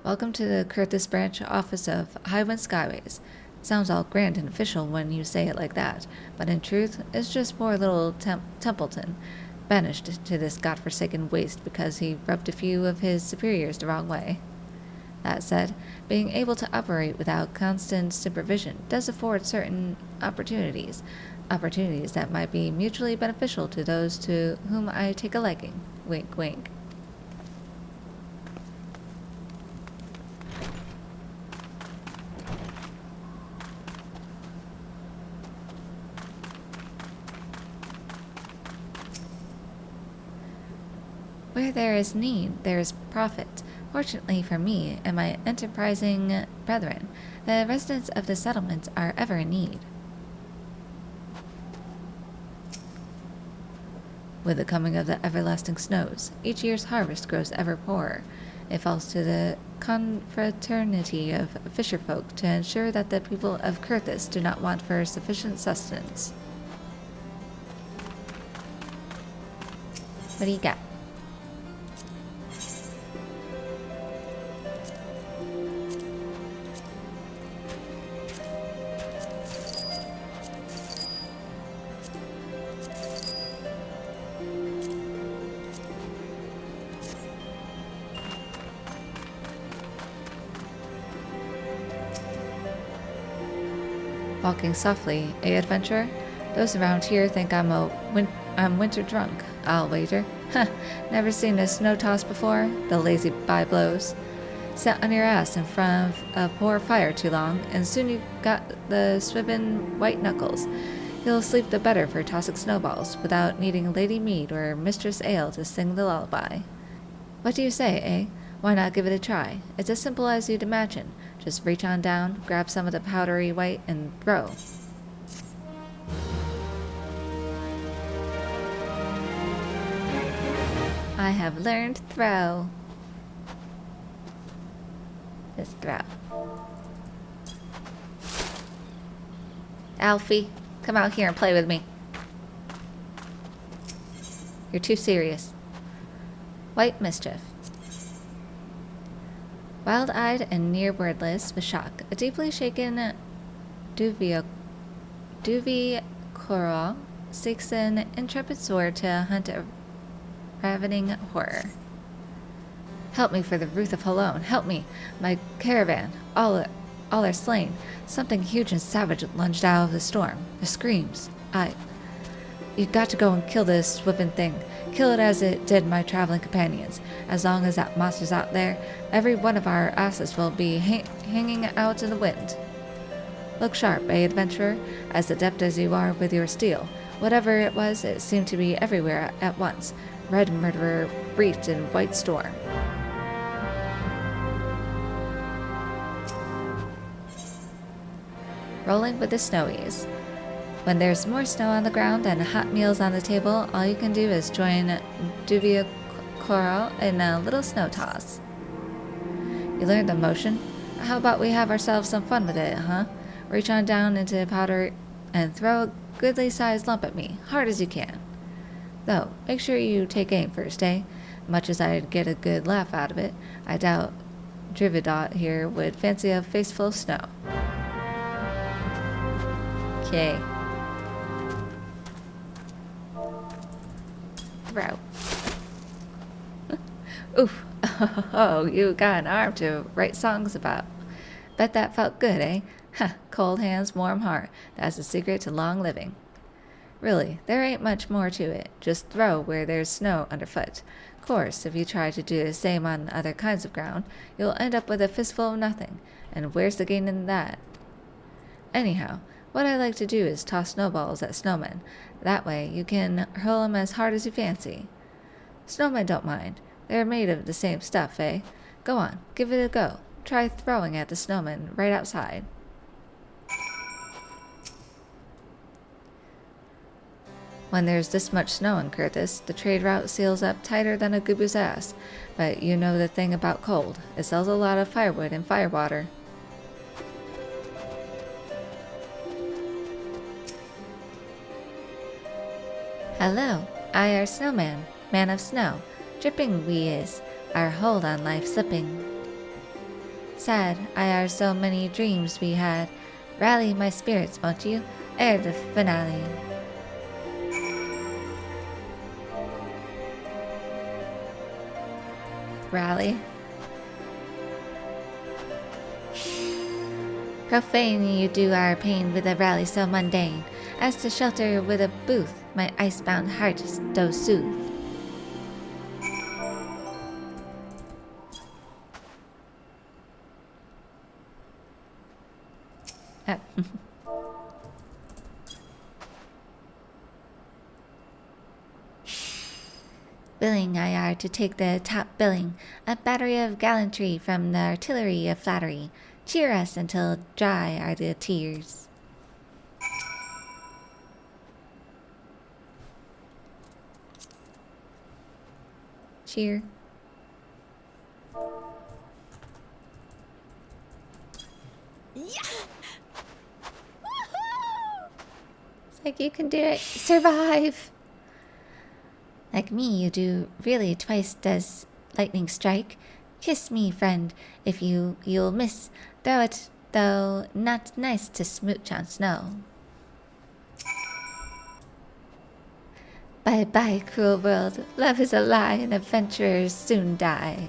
Welcome to the Curtis Branch office of Highwind Skyways. Sounds all grand and official when you say it like that, but in truth, it's just poor little Templeton, banished to this godforsaken waste because he rubbed a few of his superiors the wrong way. That said, being able to operate without constant supervision does afford certain opportunities that might be mutually beneficial to those to whom I take a liking. Wink, wink. Where there is need, there is profit. Fortunately for me and my enterprising brethren, the residents of the settlement are ever in need. With the coming of the everlasting snows, each year's harvest grows ever poorer. It falls to the confraternity of fisherfolk to ensure that the people of Curthis do not want for sufficient sustenance. What do you got? Walking softly, eh, adventurer? Those around here think I'm winter drunk, I'll wager. Huh, never seen a snow toss before? The lazy byblows. Sat on your ass in front of a poor fire too long, and soon you got the swibbin' white knuckles. You'll sleep the better for tossing snowballs, without needing Lady Mead or Mistress Ale to sing the lullaby. What do you say, eh? Why not give it a try? It's as simple as you'd imagine. Just reach on down, grab some of the powdery white, and throw. I have learned throw. Just throw. Alfie, come out here and play with me. You're too serious. White mischief. Wild-eyed and near wordless with shock, a deeply shaken Duvicorol seeks an intrepid sword to hunt a ravening horror. Help me for the Ruth of Halone. Help me. My caravan. All are slain. Something huge and savage lunged out of the storm. The screams. You got to go and kill this whipping thing. Kill it as it did my traveling companions. As long as that monster's out there, every one of our asses will be hanging out in the wind. Look sharp, adventurer, as adept as you are with your steel. Whatever it was, it seemed to be everywhere at once. Red murderer breached in white storm. Rolling with the snowies. When there's more snow on the ground and hot meals on the table, all you can do is join Duvia Coral in a little snow toss. You learned the motion? How about we have ourselves some fun with it, huh? Reach on down into the powder and throw a goodly-sized lump at me, hard as you can. Though, make sure you take aim first, eh? Much as I'd get a good laugh out of it, I doubt Drividot here would fancy a face full of snow. Okay. Throw. Oof. Oh, you got an arm to write songs about. Bet that felt good, eh? Ha, cold hands, warm heart. That's the secret to long living. Really, there ain't much more to it. Just throw where there's snow underfoot. Of course, if you try to do the same on other kinds of ground, you'll end up with a fistful of nothing. And where's the gain in that? Anyhow, what I like to do is toss snowballs at snowmen. That way, you can hurl them as hard as you fancy. Snowmen don't mind. They're made of the same stuff, eh? Go on, give it a go. Try throwing at the snowman right outside. When there's this much snow in Kurthis, the trade route seals up tighter than a gooboo's ass. But you know the thing about cold. It sells a lot of firewood and firewater. Hello, I are Snowman, man of snow. Dripping we is, our hold on life slipping. Sad, I are so many dreams we had. Rally my spirits, won't you, ere the finale. Rally. Profane you do our pain with a rally so mundane, as to shelter with a booth my icebound heart does soothe. Oh. Billing I are to take the top billing, a battery of gallantry from the artillery of flattery. Cheer us until dry are the tears. Cheer. Yeah! It's like you can do it. Survive. Like me, you do really twice does lightning strike. Kiss me, friend, if you'll miss. Throw it, though not nice to smooch on snow. Bye-bye, cruel world. Love is a lie and adventurers soon die.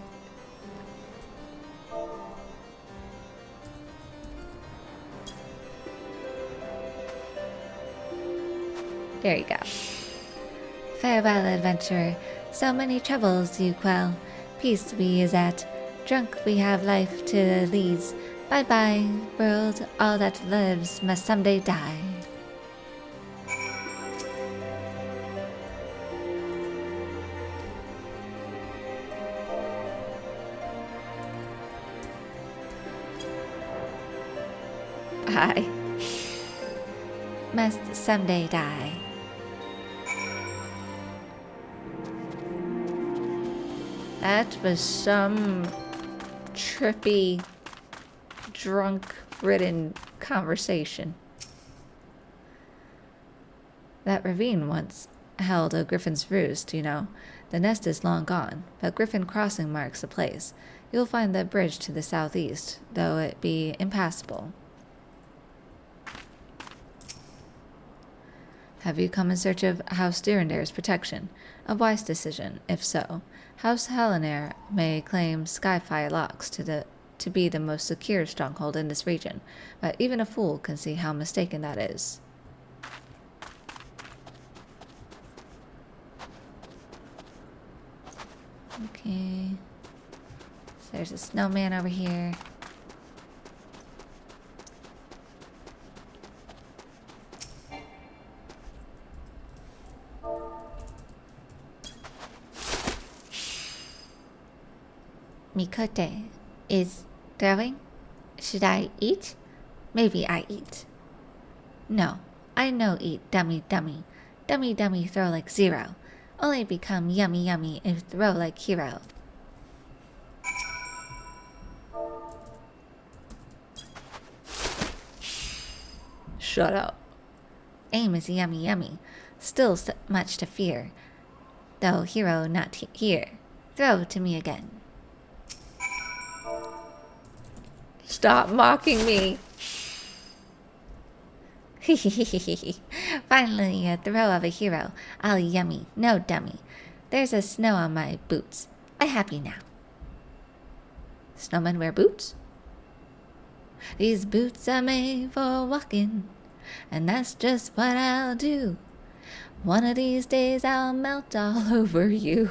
There you go. Farewell, adventurer. So many troubles you quell. Peace we is at. Drunk we have life to the lees. Bye-bye, world. All that lives must someday die. die. Must someday die. That was some trippy, drunk-ridden conversation. That ravine once held a griffin's roost, you know. The nest is long gone, but Griffin Crossing marks the place. You'll find the bridge to the southeast, though it be impassable. Have you come in search of House Durendair's protection? A wise decision, if so. House Helenair may claim Skyfire Locks to be the most secure stronghold in this region, but even a fool can see how mistaken that is. Okay. So there's a snowman over here. Mikote is throwing. Should I eat? Maybe I eat. No, I no eat dummy dummy. Dummy dummy throw like zero. Only become yummy yummy if throw like hero. Shut up. Aim is yummy yummy. Still so much to fear. Though hero not here. Throw to me again. Stop mocking me. Finally a throw of a hero. All yummy, no dummy. There's a snow on my boots. I'm happy now. Snowmen wear boots? These boots are made for walking, and that's just what I'll do. One of these days I'll melt all over you.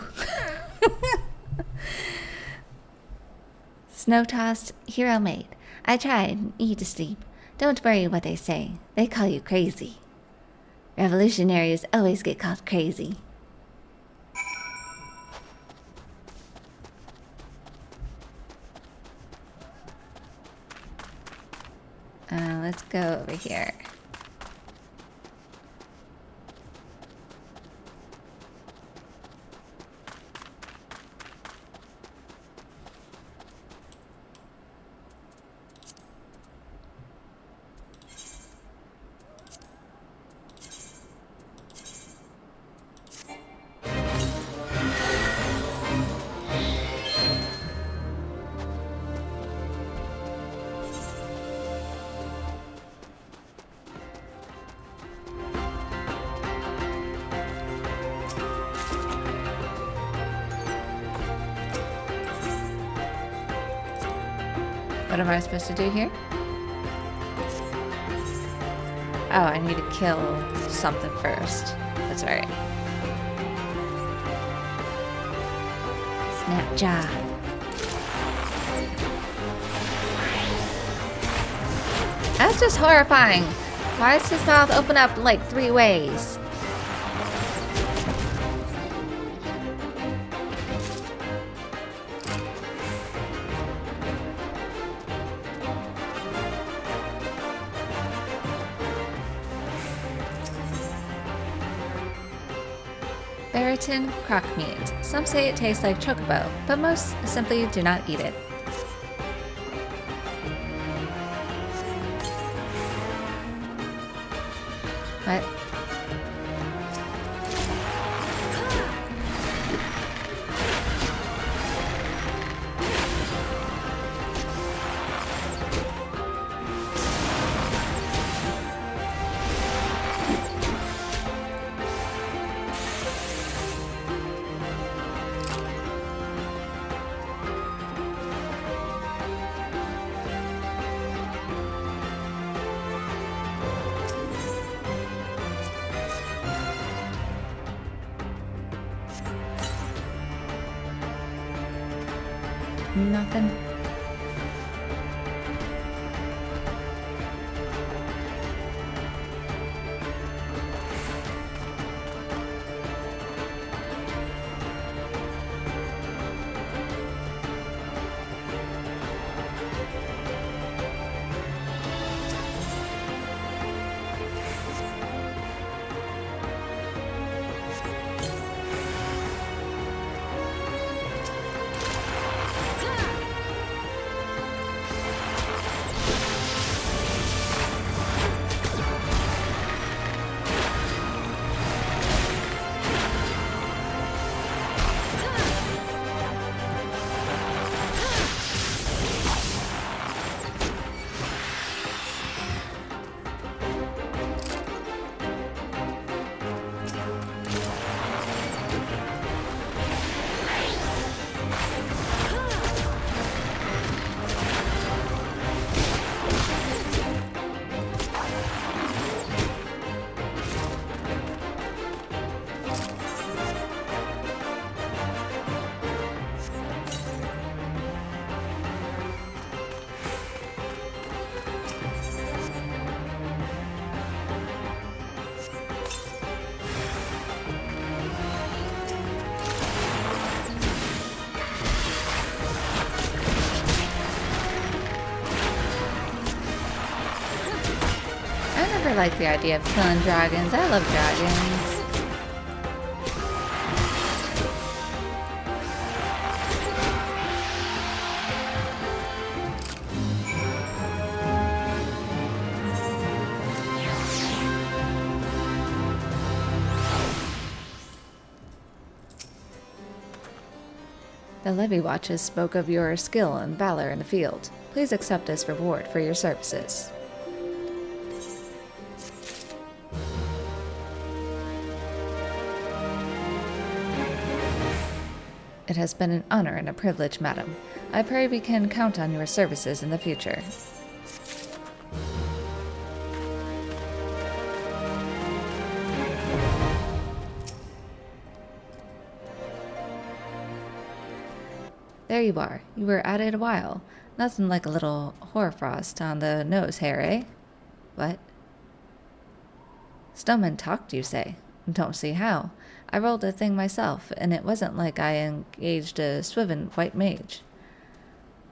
Snow-tossed, hero-made. I tried, you to sleep. Don't worry what they say. They call you crazy. Revolutionaries always get called crazy. Let's go over here. What am I supposed to do here? Oh, I need to kill something first. That's right. Snapjaw. That's just horrifying. Why does his mouth open up like 3 ways? Baratin crock meat. Some say it tastes like chocobo, but most simply do not eat it. What? Nothing. I like the idea of killing dragons. I love dragons. The Levy Watches spoke of your skill and valor in the field. Please accept this reward for your services. It has been an honor and a privilege, madam. I pray we can count on your services in the future. There you are. You were at it a while. Nothing like a little hoarfrost on the nose hair, eh? What? Snowman talked, you say? Don't see how. I rolled a thing myself, and it wasn't like I engaged a swiven white mage.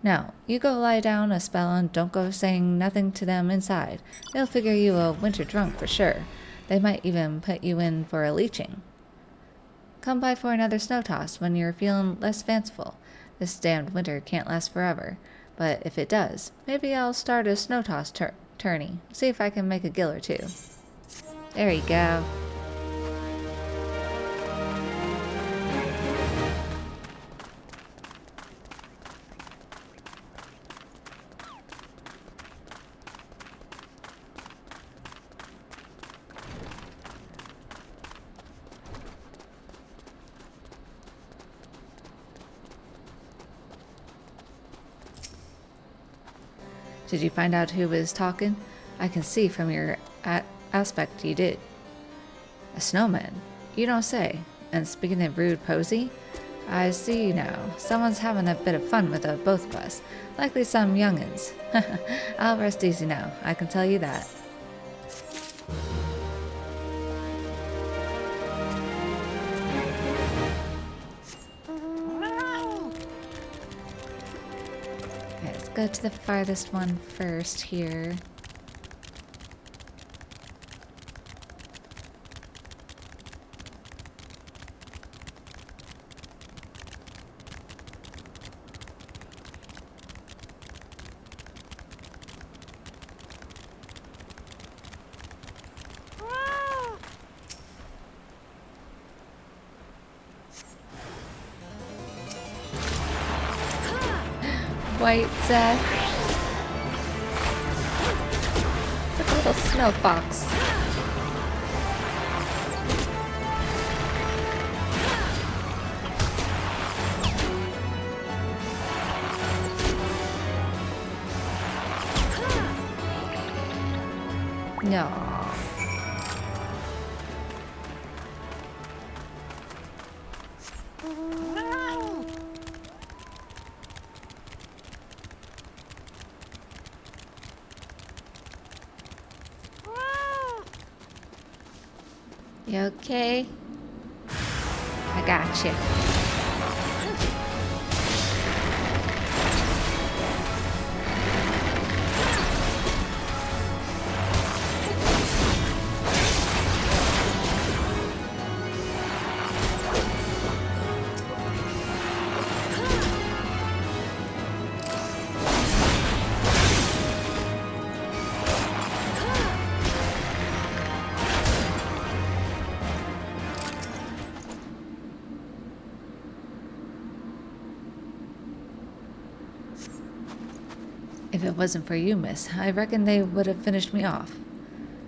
Now, you go lie down a spell and don't go saying nothing to them inside. They'll figure you a winter drunk for sure. They might even put you in for a leeching. Come by for another snow toss when you're feeling less fanciful. This damned winter can't last forever, but if it does, maybe I'll start a snow toss tourney. See if I can make a gill or two. There you go. Did you find out who was talking? I can see from your aspect you did. A snowman? You don't say. And speaking of rude posy, I see now. Someone's having a bit of fun with the both of us. Likely some young'uns. I'll rest easy now, I can tell you that. Okay, let's go to the farthest one first here. White Zeth. It's like a little snow fox. No. You okay? I got you. If it wasn't for you, miss, I reckon they would have finished me off.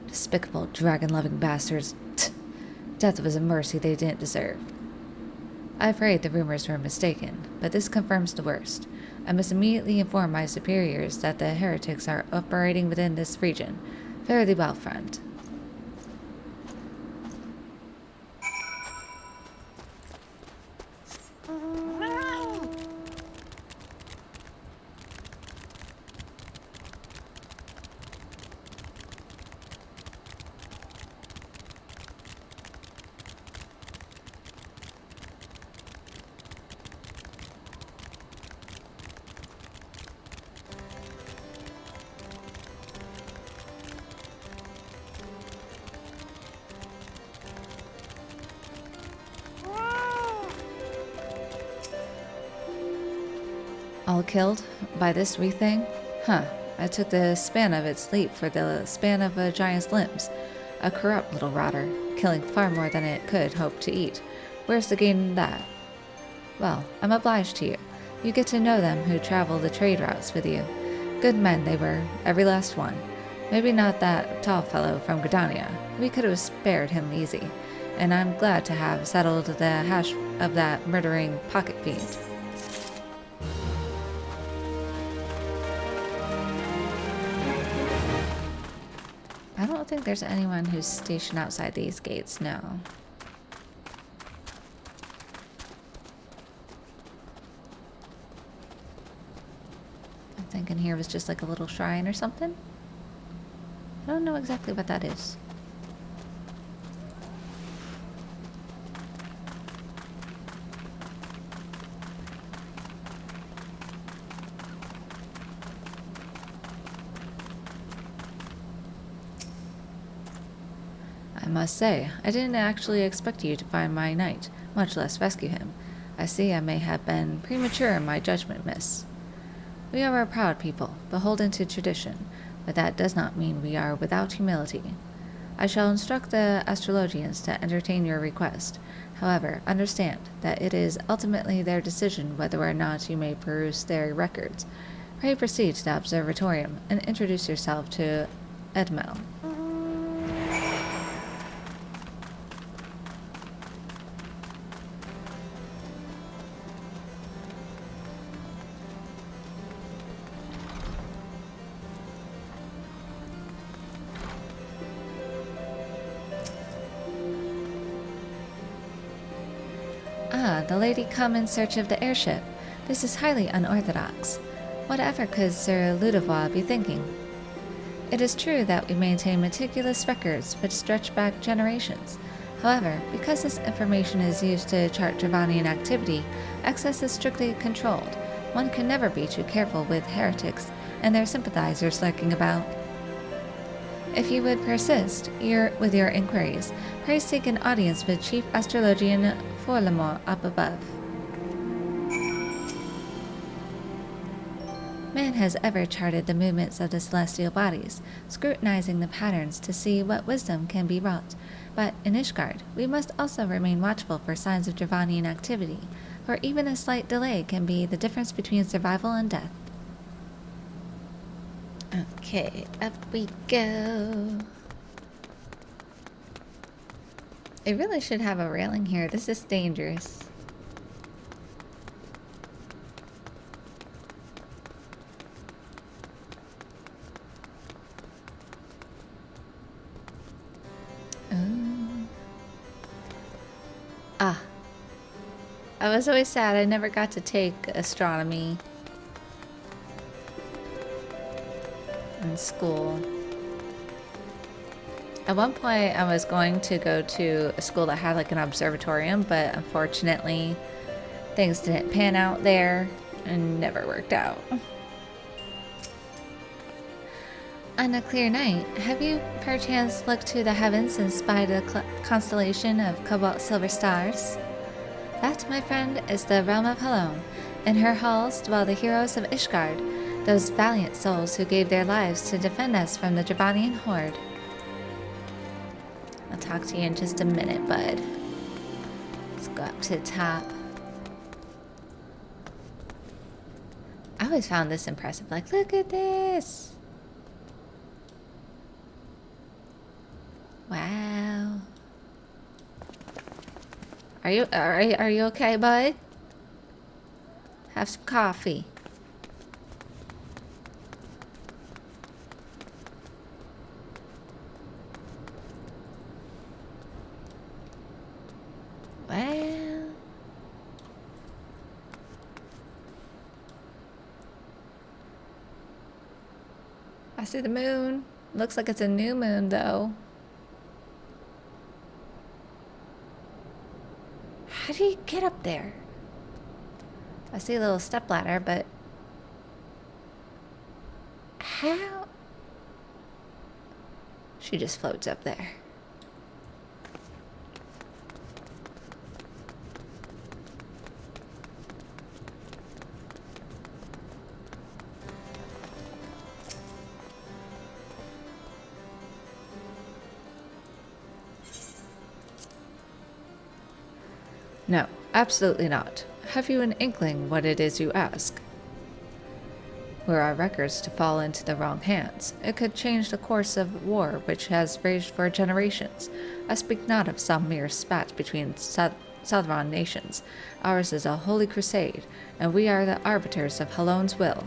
Despicable, dragon-loving bastards. Death was a mercy they didn't deserve. I prayed the rumors were mistaken, but this confirms the worst. I must immediately inform my superiors that the heretics are operating within this region. Fare thee well, friend. All killed by this wee thing? Huh. I took the span of its leap for the span of a giant's limbs. A corrupt little rotter, killing far more than it could hope to eat. Where's the gain in that? Well, I'm obliged to you. You get to know them who travel the trade routes with you. Good men they were, every last one. Maybe not that tall fellow from Gridania. We could have spared him easy. And I'm glad to have settled the hash of that murdering pocket fiend. I don't think there's anyone who's stationed outside these gates, no. I'm thinking here was just like a little shrine or something. I don't know exactly what that is. I must say, I didn't actually expect you to find my knight, much less rescue him. I see I may have been premature in my judgment, miss. We are a proud people, beholden to tradition, but that does not mean we are without humility. I shall instruct the astrologians to entertain your request. However, understand that it is ultimately their decision whether or not you may peruse their records. Pray proceed to the observatorium and introduce yourself to Edmel. Ah, the lady come in search of the airship. This is highly unorthodox. Whatever could Sir Ludovic be thinking? It is true that we maintain meticulous records which stretch back generations. However, because this information is used to chart Dravanian activity, access is strictly controlled. One can never be too careful with heretics and their sympathizers lurking about. If you would persist with your inquiries, pray seek an audience with Chief Astrologian Forlamore up above. Man has ever charted the movements of the celestial bodies, scrutinizing the patterns to see what wisdom can be wrought. But in Ishgard, we must also remain watchful for signs of Dravanian activity, for even a slight delay can be the difference between survival and death. Okay, up we go. It really should have a railing here. This is dangerous. Ah. I was always sad I never got to take astronomy in school. At one point I was going to go to a school that had like an observatorium, but unfortunately things didn't pan out there and never worked out. On a clear night, have you perchance looked to the heavens and spied a constellation of cobalt silver stars? That, my friend, is the realm of Helome. In her halls dwell the heroes of Ishgard, those valiant souls who gave their lives to defend us from the Dravanian horde. I'll talk to you in just a minute, bud. Let's go up to the top. I always found this impressive. Like, look at this! Wow. Are you okay, bud? Have some coffee. Well, I see the moon. Looks like it's a new moon, though. How do you get up there? I see a little stepladder, but how? She just floats up there. No, absolutely not. Have you an inkling what it is you ask? Were our records to fall into the wrong hands, it could change the course of war which has raged for generations. I speak not of some mere spat between sovereign nations. Ours is a holy crusade, and we are the arbiters of Halone's will.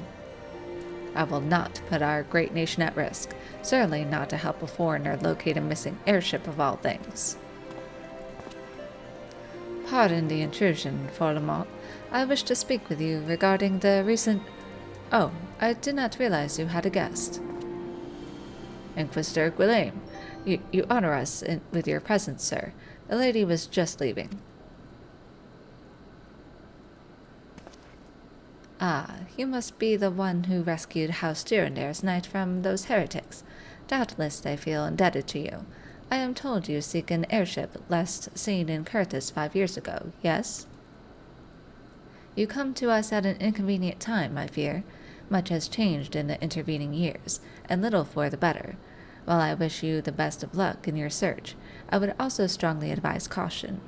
I will not put our great nation at risk, certainly not to help a foreigner locate a missing airship of all things. Pardon the intrusion, Forlemont. I wish to speak with you regarding the recent... Oh, I did not realize you had a guest. Inquisitor Guillaume, you honor us with your presence, sir. The lady was just leaving. Ah, you must be the one who rescued House Durandare's knight from those heretics. Doubtless they feel indebted to you. I am told you seek an airship last seen in Curthis 5 years ago, yes? You come to us at an inconvenient time, I fear. Much has changed in the intervening years, and little for the better. While I wish you the best of luck in your search, I would also strongly advise caution.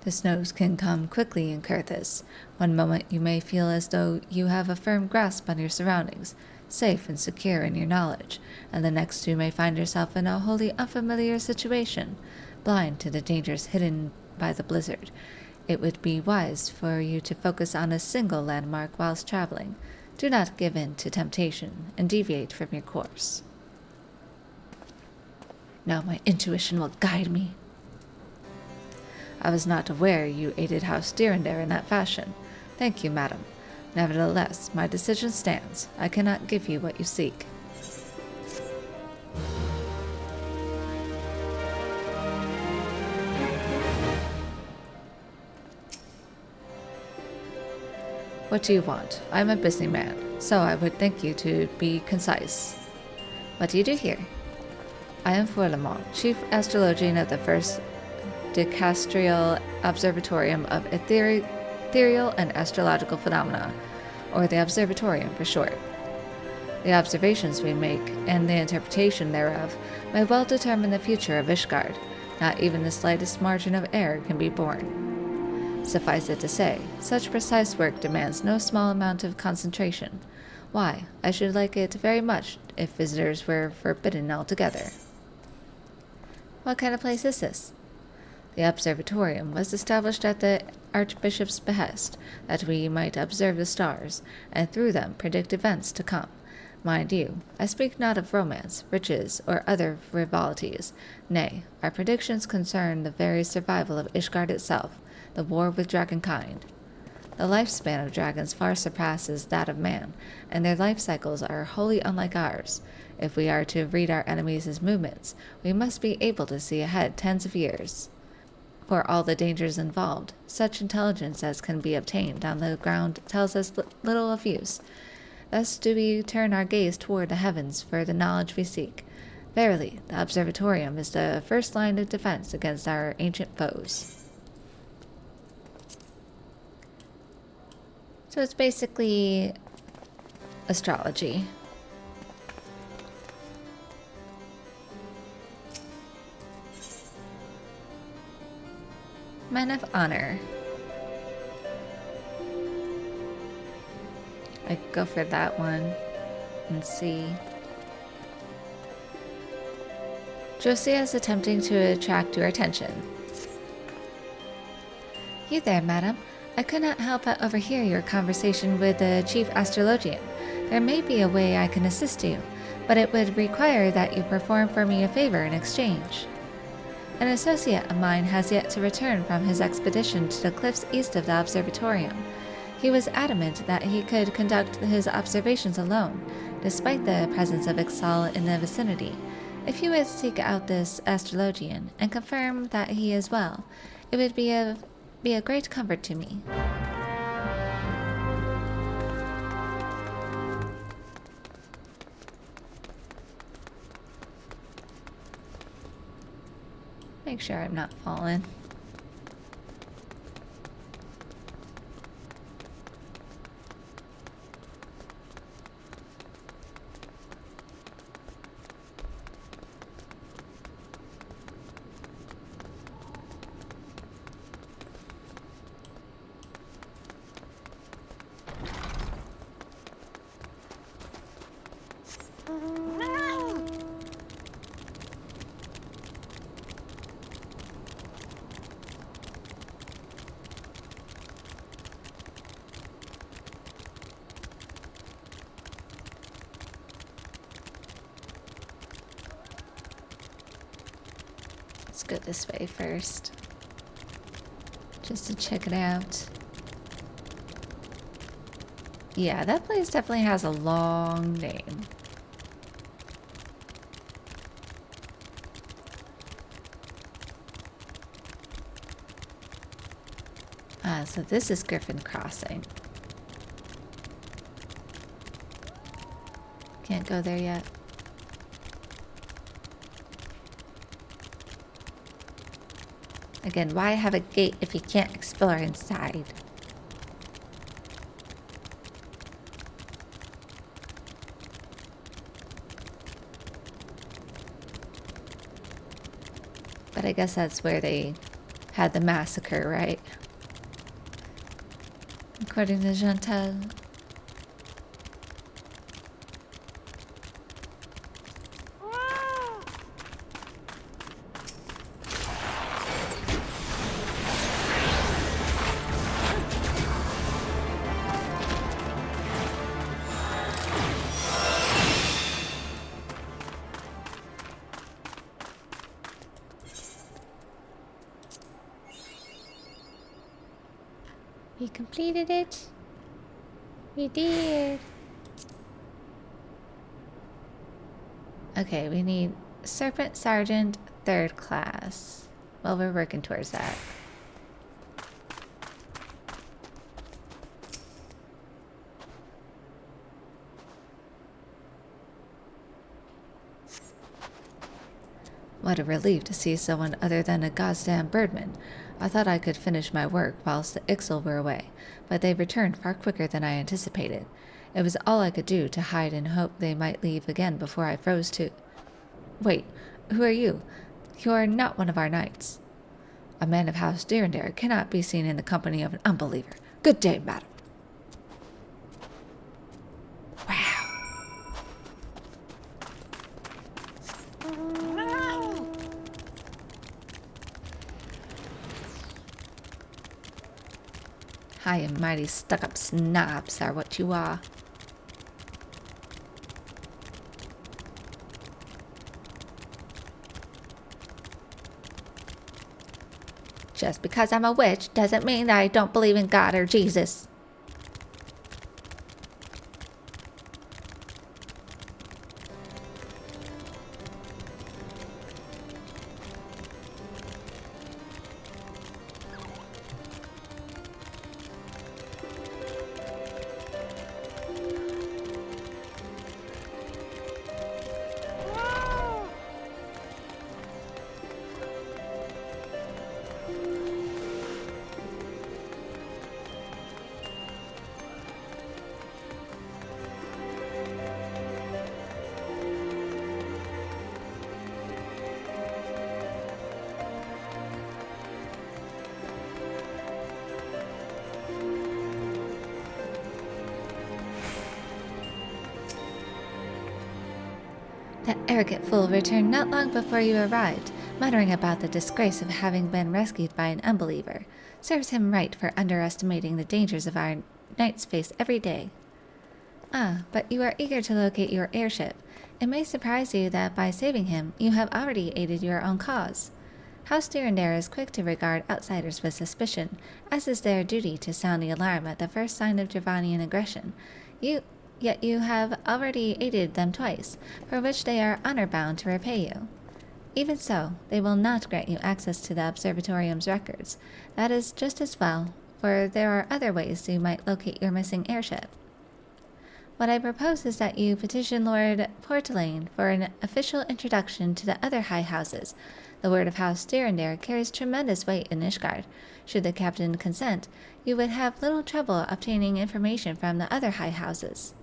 The snows can come quickly in Curthis. One moment you may feel as though you have a firm grasp on your surroundings, safe and secure in your knowledge, and the next you may find yourself in a wholly unfamiliar situation, blind to the dangers hidden by the blizzard. It would be wise for you to focus on a single landmark whilst traveling. Do not give in to temptation and deviate from your course. Now my intuition will guide me. I was not aware you aided House Durandare in that fashion. Thank you, madam. Nevertheless, my decision stands. I cannot give you what you seek. What do you want? I am a busy man, so I would thank you to be concise. What do you do here? I am Forlemont, Chief Astrologian of the First Dicastrial Observatorium of Ethereal and Astrological Phenomena, or the Observatorium for short. The observations we make, and the interpretation thereof, may well determine the future of Ishgard. Not even the slightest margin of error can be borne. Suffice it to say, such precise work demands no small amount of concentration. Why, I should like it very much if visitors were forbidden altogether. What kind of place is this? The observatorium was established at the Archbishop's behest, that we might observe the stars, and through them predict events to come. Mind you, I speak not of romance, riches, or other frivolities. Nay, our predictions concern the very survival of Ishgard itself, the war with dragonkind. The lifespan of dragons far surpasses that of man, and their life cycles are wholly unlike ours. If we are to read our enemies' movements, we must be able to see ahead tens of years. For all the dangers involved, such intelligence as can be obtained on the ground tells us little of use. Thus do we turn our gaze toward the heavens for the knowledge we seek. Verily, the observatorium is the first line of defense against our ancient foes. So it's basically astrology. Men of Honor. I could go for that one and see. Josia is attempting to attract your attention. You there, madam. I could not help but overhear your conversation with the Chief Astrologian. There may be a way I can assist you, but it would require that you perform for me a favor in exchange. An associate of mine has yet to return from his expedition to the cliffs east of the observatorium. He was adamant that he could conduct his observations alone, despite the presence of Ixal in the vicinity. If you would seek out this astrologian and confirm that he is well, it would be a great comfort to me. Make sure I'm not falling. go this way first. Just to check it out. Yeah, that place definitely has a long name. Ah, so this is Griffin Crossing. Can't go there yet. Again, why have a gate if you can't explore inside? But I guess that's where they had the massacre, right? According to Chantal. We completed it. We did. Okay, we need Serpent Sergeant 3rd class. Well, we're working towards that. What a relief to see someone other than a goddamn birdman. I thought I could finish my work whilst the Ixal were away, but they returned far quicker than I anticipated. It was all I could do to hide and hope they might leave again before I froze to... Wait, who are you? You are not one of our knights. A man of House Durandare cannot be seen in the company of an unbeliever. Good day, madam. High and mighty stuck-up snobs are what you are. Just because I'm a witch doesn't mean that I don't believe in God or Jesus. That arrogant fool returned not long before you arrived, muttering about the disgrace of having been rescued by an unbeliever. Serves him right for underestimating the dangers of our knights face every day. Ah, but you are eager to locate your airship. It may surprise you that by saving him, you have already aided your own cause. House Durandare is quick to regard outsiders with suspicion, as is their duty to sound the alarm at the first sign of Dravanian aggression. Yet you have already aided them twice, for which they are honor-bound to repay you. Even so, they will not grant you access to the Observatorium's records. That is just as well, for there are other ways you might locate your missing airship. What I propose is that you petition Lord Portelaine for an official introduction to the other high houses. The word of House Durandare carries tremendous weight in Ishgard. Should the captain consent, you would have little trouble obtaining information from the other high houses.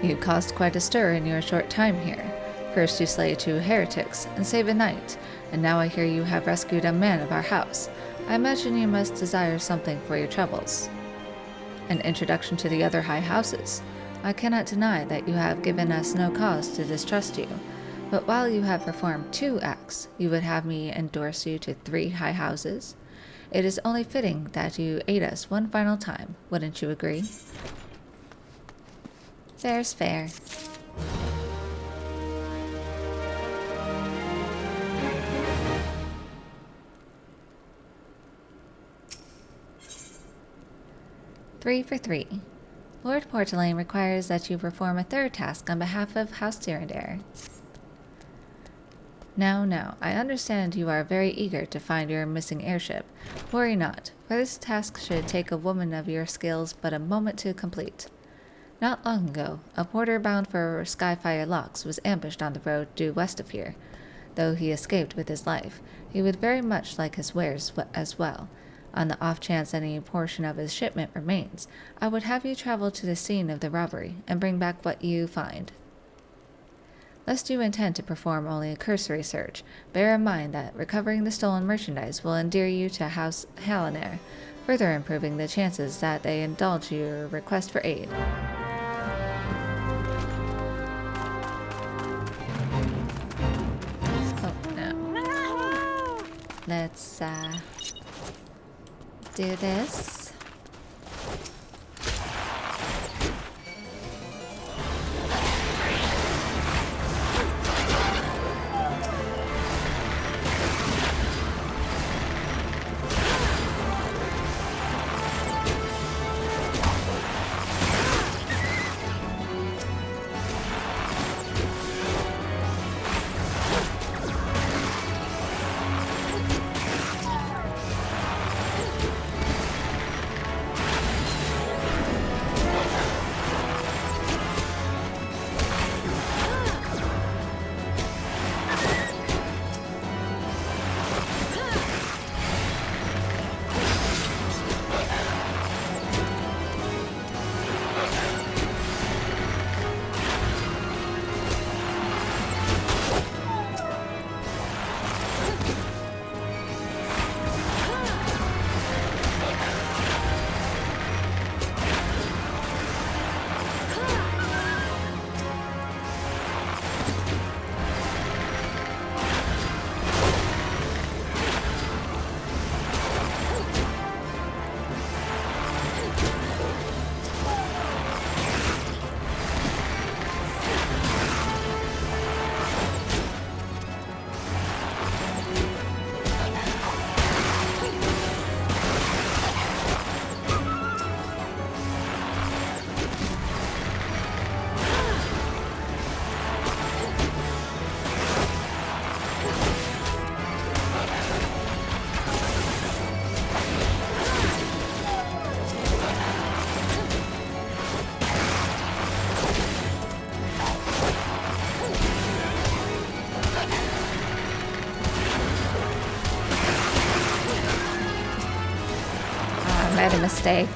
You caused quite a stir in your short time here. First you slay 2 heretics and save a knight, and now I hear you have rescued a man of our house. I imagine you must desire something for your troubles. An introduction to the other high houses. I cannot deny that you have given us no cause to distrust you, but while you have performed 2 acts, you would have me endorse you to 3 high houses? It is only fitting that you aid us one final time, wouldn't you agree? Fair's fair. Three for 3. Lord Portelaine requires that you perform a 3rd task on behalf of House Tyrandere. Now, I understand you are very eager to find your missing airship. Worry not, for this task should take a woman of your skills but a moment to complete. Not long ago, a porter bound for Skyfire Locks was ambushed on the road due west of here. Though he escaped with his life, he would very much like his wares as well. On the off chance any portion of his shipment remains, I would have you travel to the scene of the robbery and bring back what you find. Lest you intend to perform only a cursory search, bear in mind that recovering the stolen merchandise will endear you to House Hallonair, further improving the chances that they indulge your request for aid. Oh, no. Let's, do this. Made a mistake.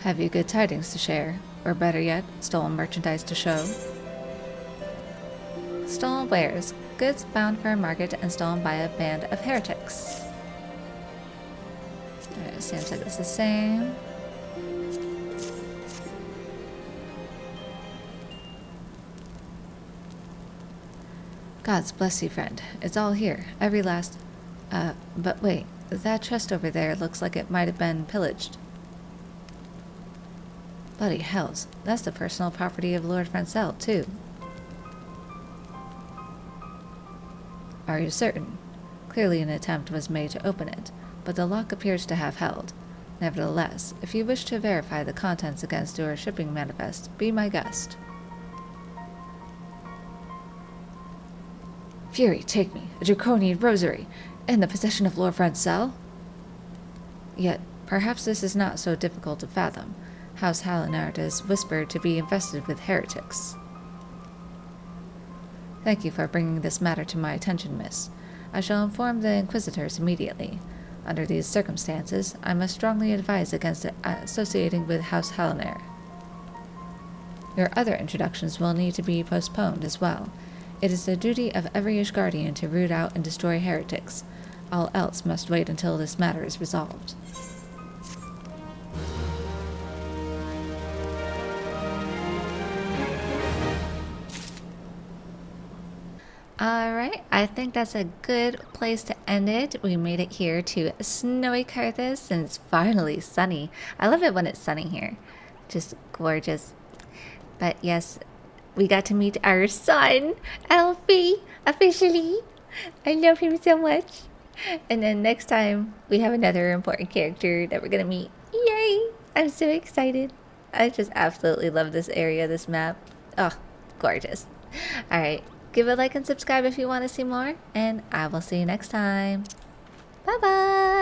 Have you good tidings to share? Or better yet, stolen merchandise to show? Stolen wares. Goods bound for a market and stolen by a band of heretics. Alright, seems like it's the same. Gods bless you, friend. It's all here. Every last... but wait. That chest over there looks like it might have been pillaged. Bloody hells. That's the personal property of Lord Francel, too. Are you certain? Clearly an attempt was made to open it, but the lock appears to have held. Nevertheless, if you wish to verify the contents against your shipping manifest, be my guest. Fury, take me, a draconian rosary, in the possession of Lord Francel? Yet, perhaps this is not so difficult to fathom. House Hallinard is whispered to be infested with heretics. Thank you for bringing this matter to my attention, miss. I shall inform the Inquisitors immediately. Under these circumstances, I must strongly advise against associating with House Hallinard. Your other introductions will need to be postponed as well. It is the duty of every Ishgardian to root out and destroy heretics. All else must wait until this matter is resolved. Alright, I think that's a good place to end it. We made it here to snowy Carthus, and it's finally sunny. I love it when it's sunny here. Just gorgeous. But yes, we got to meet our son, Alfie, officially. I love him so much. And then next time, we have another important character that we're gonna meet. Yay! I'm so excited. I just absolutely love this area, this map. Oh, gorgeous. Alright. Give a like and subscribe if you want to see more, and I will see you next time. Bye bye!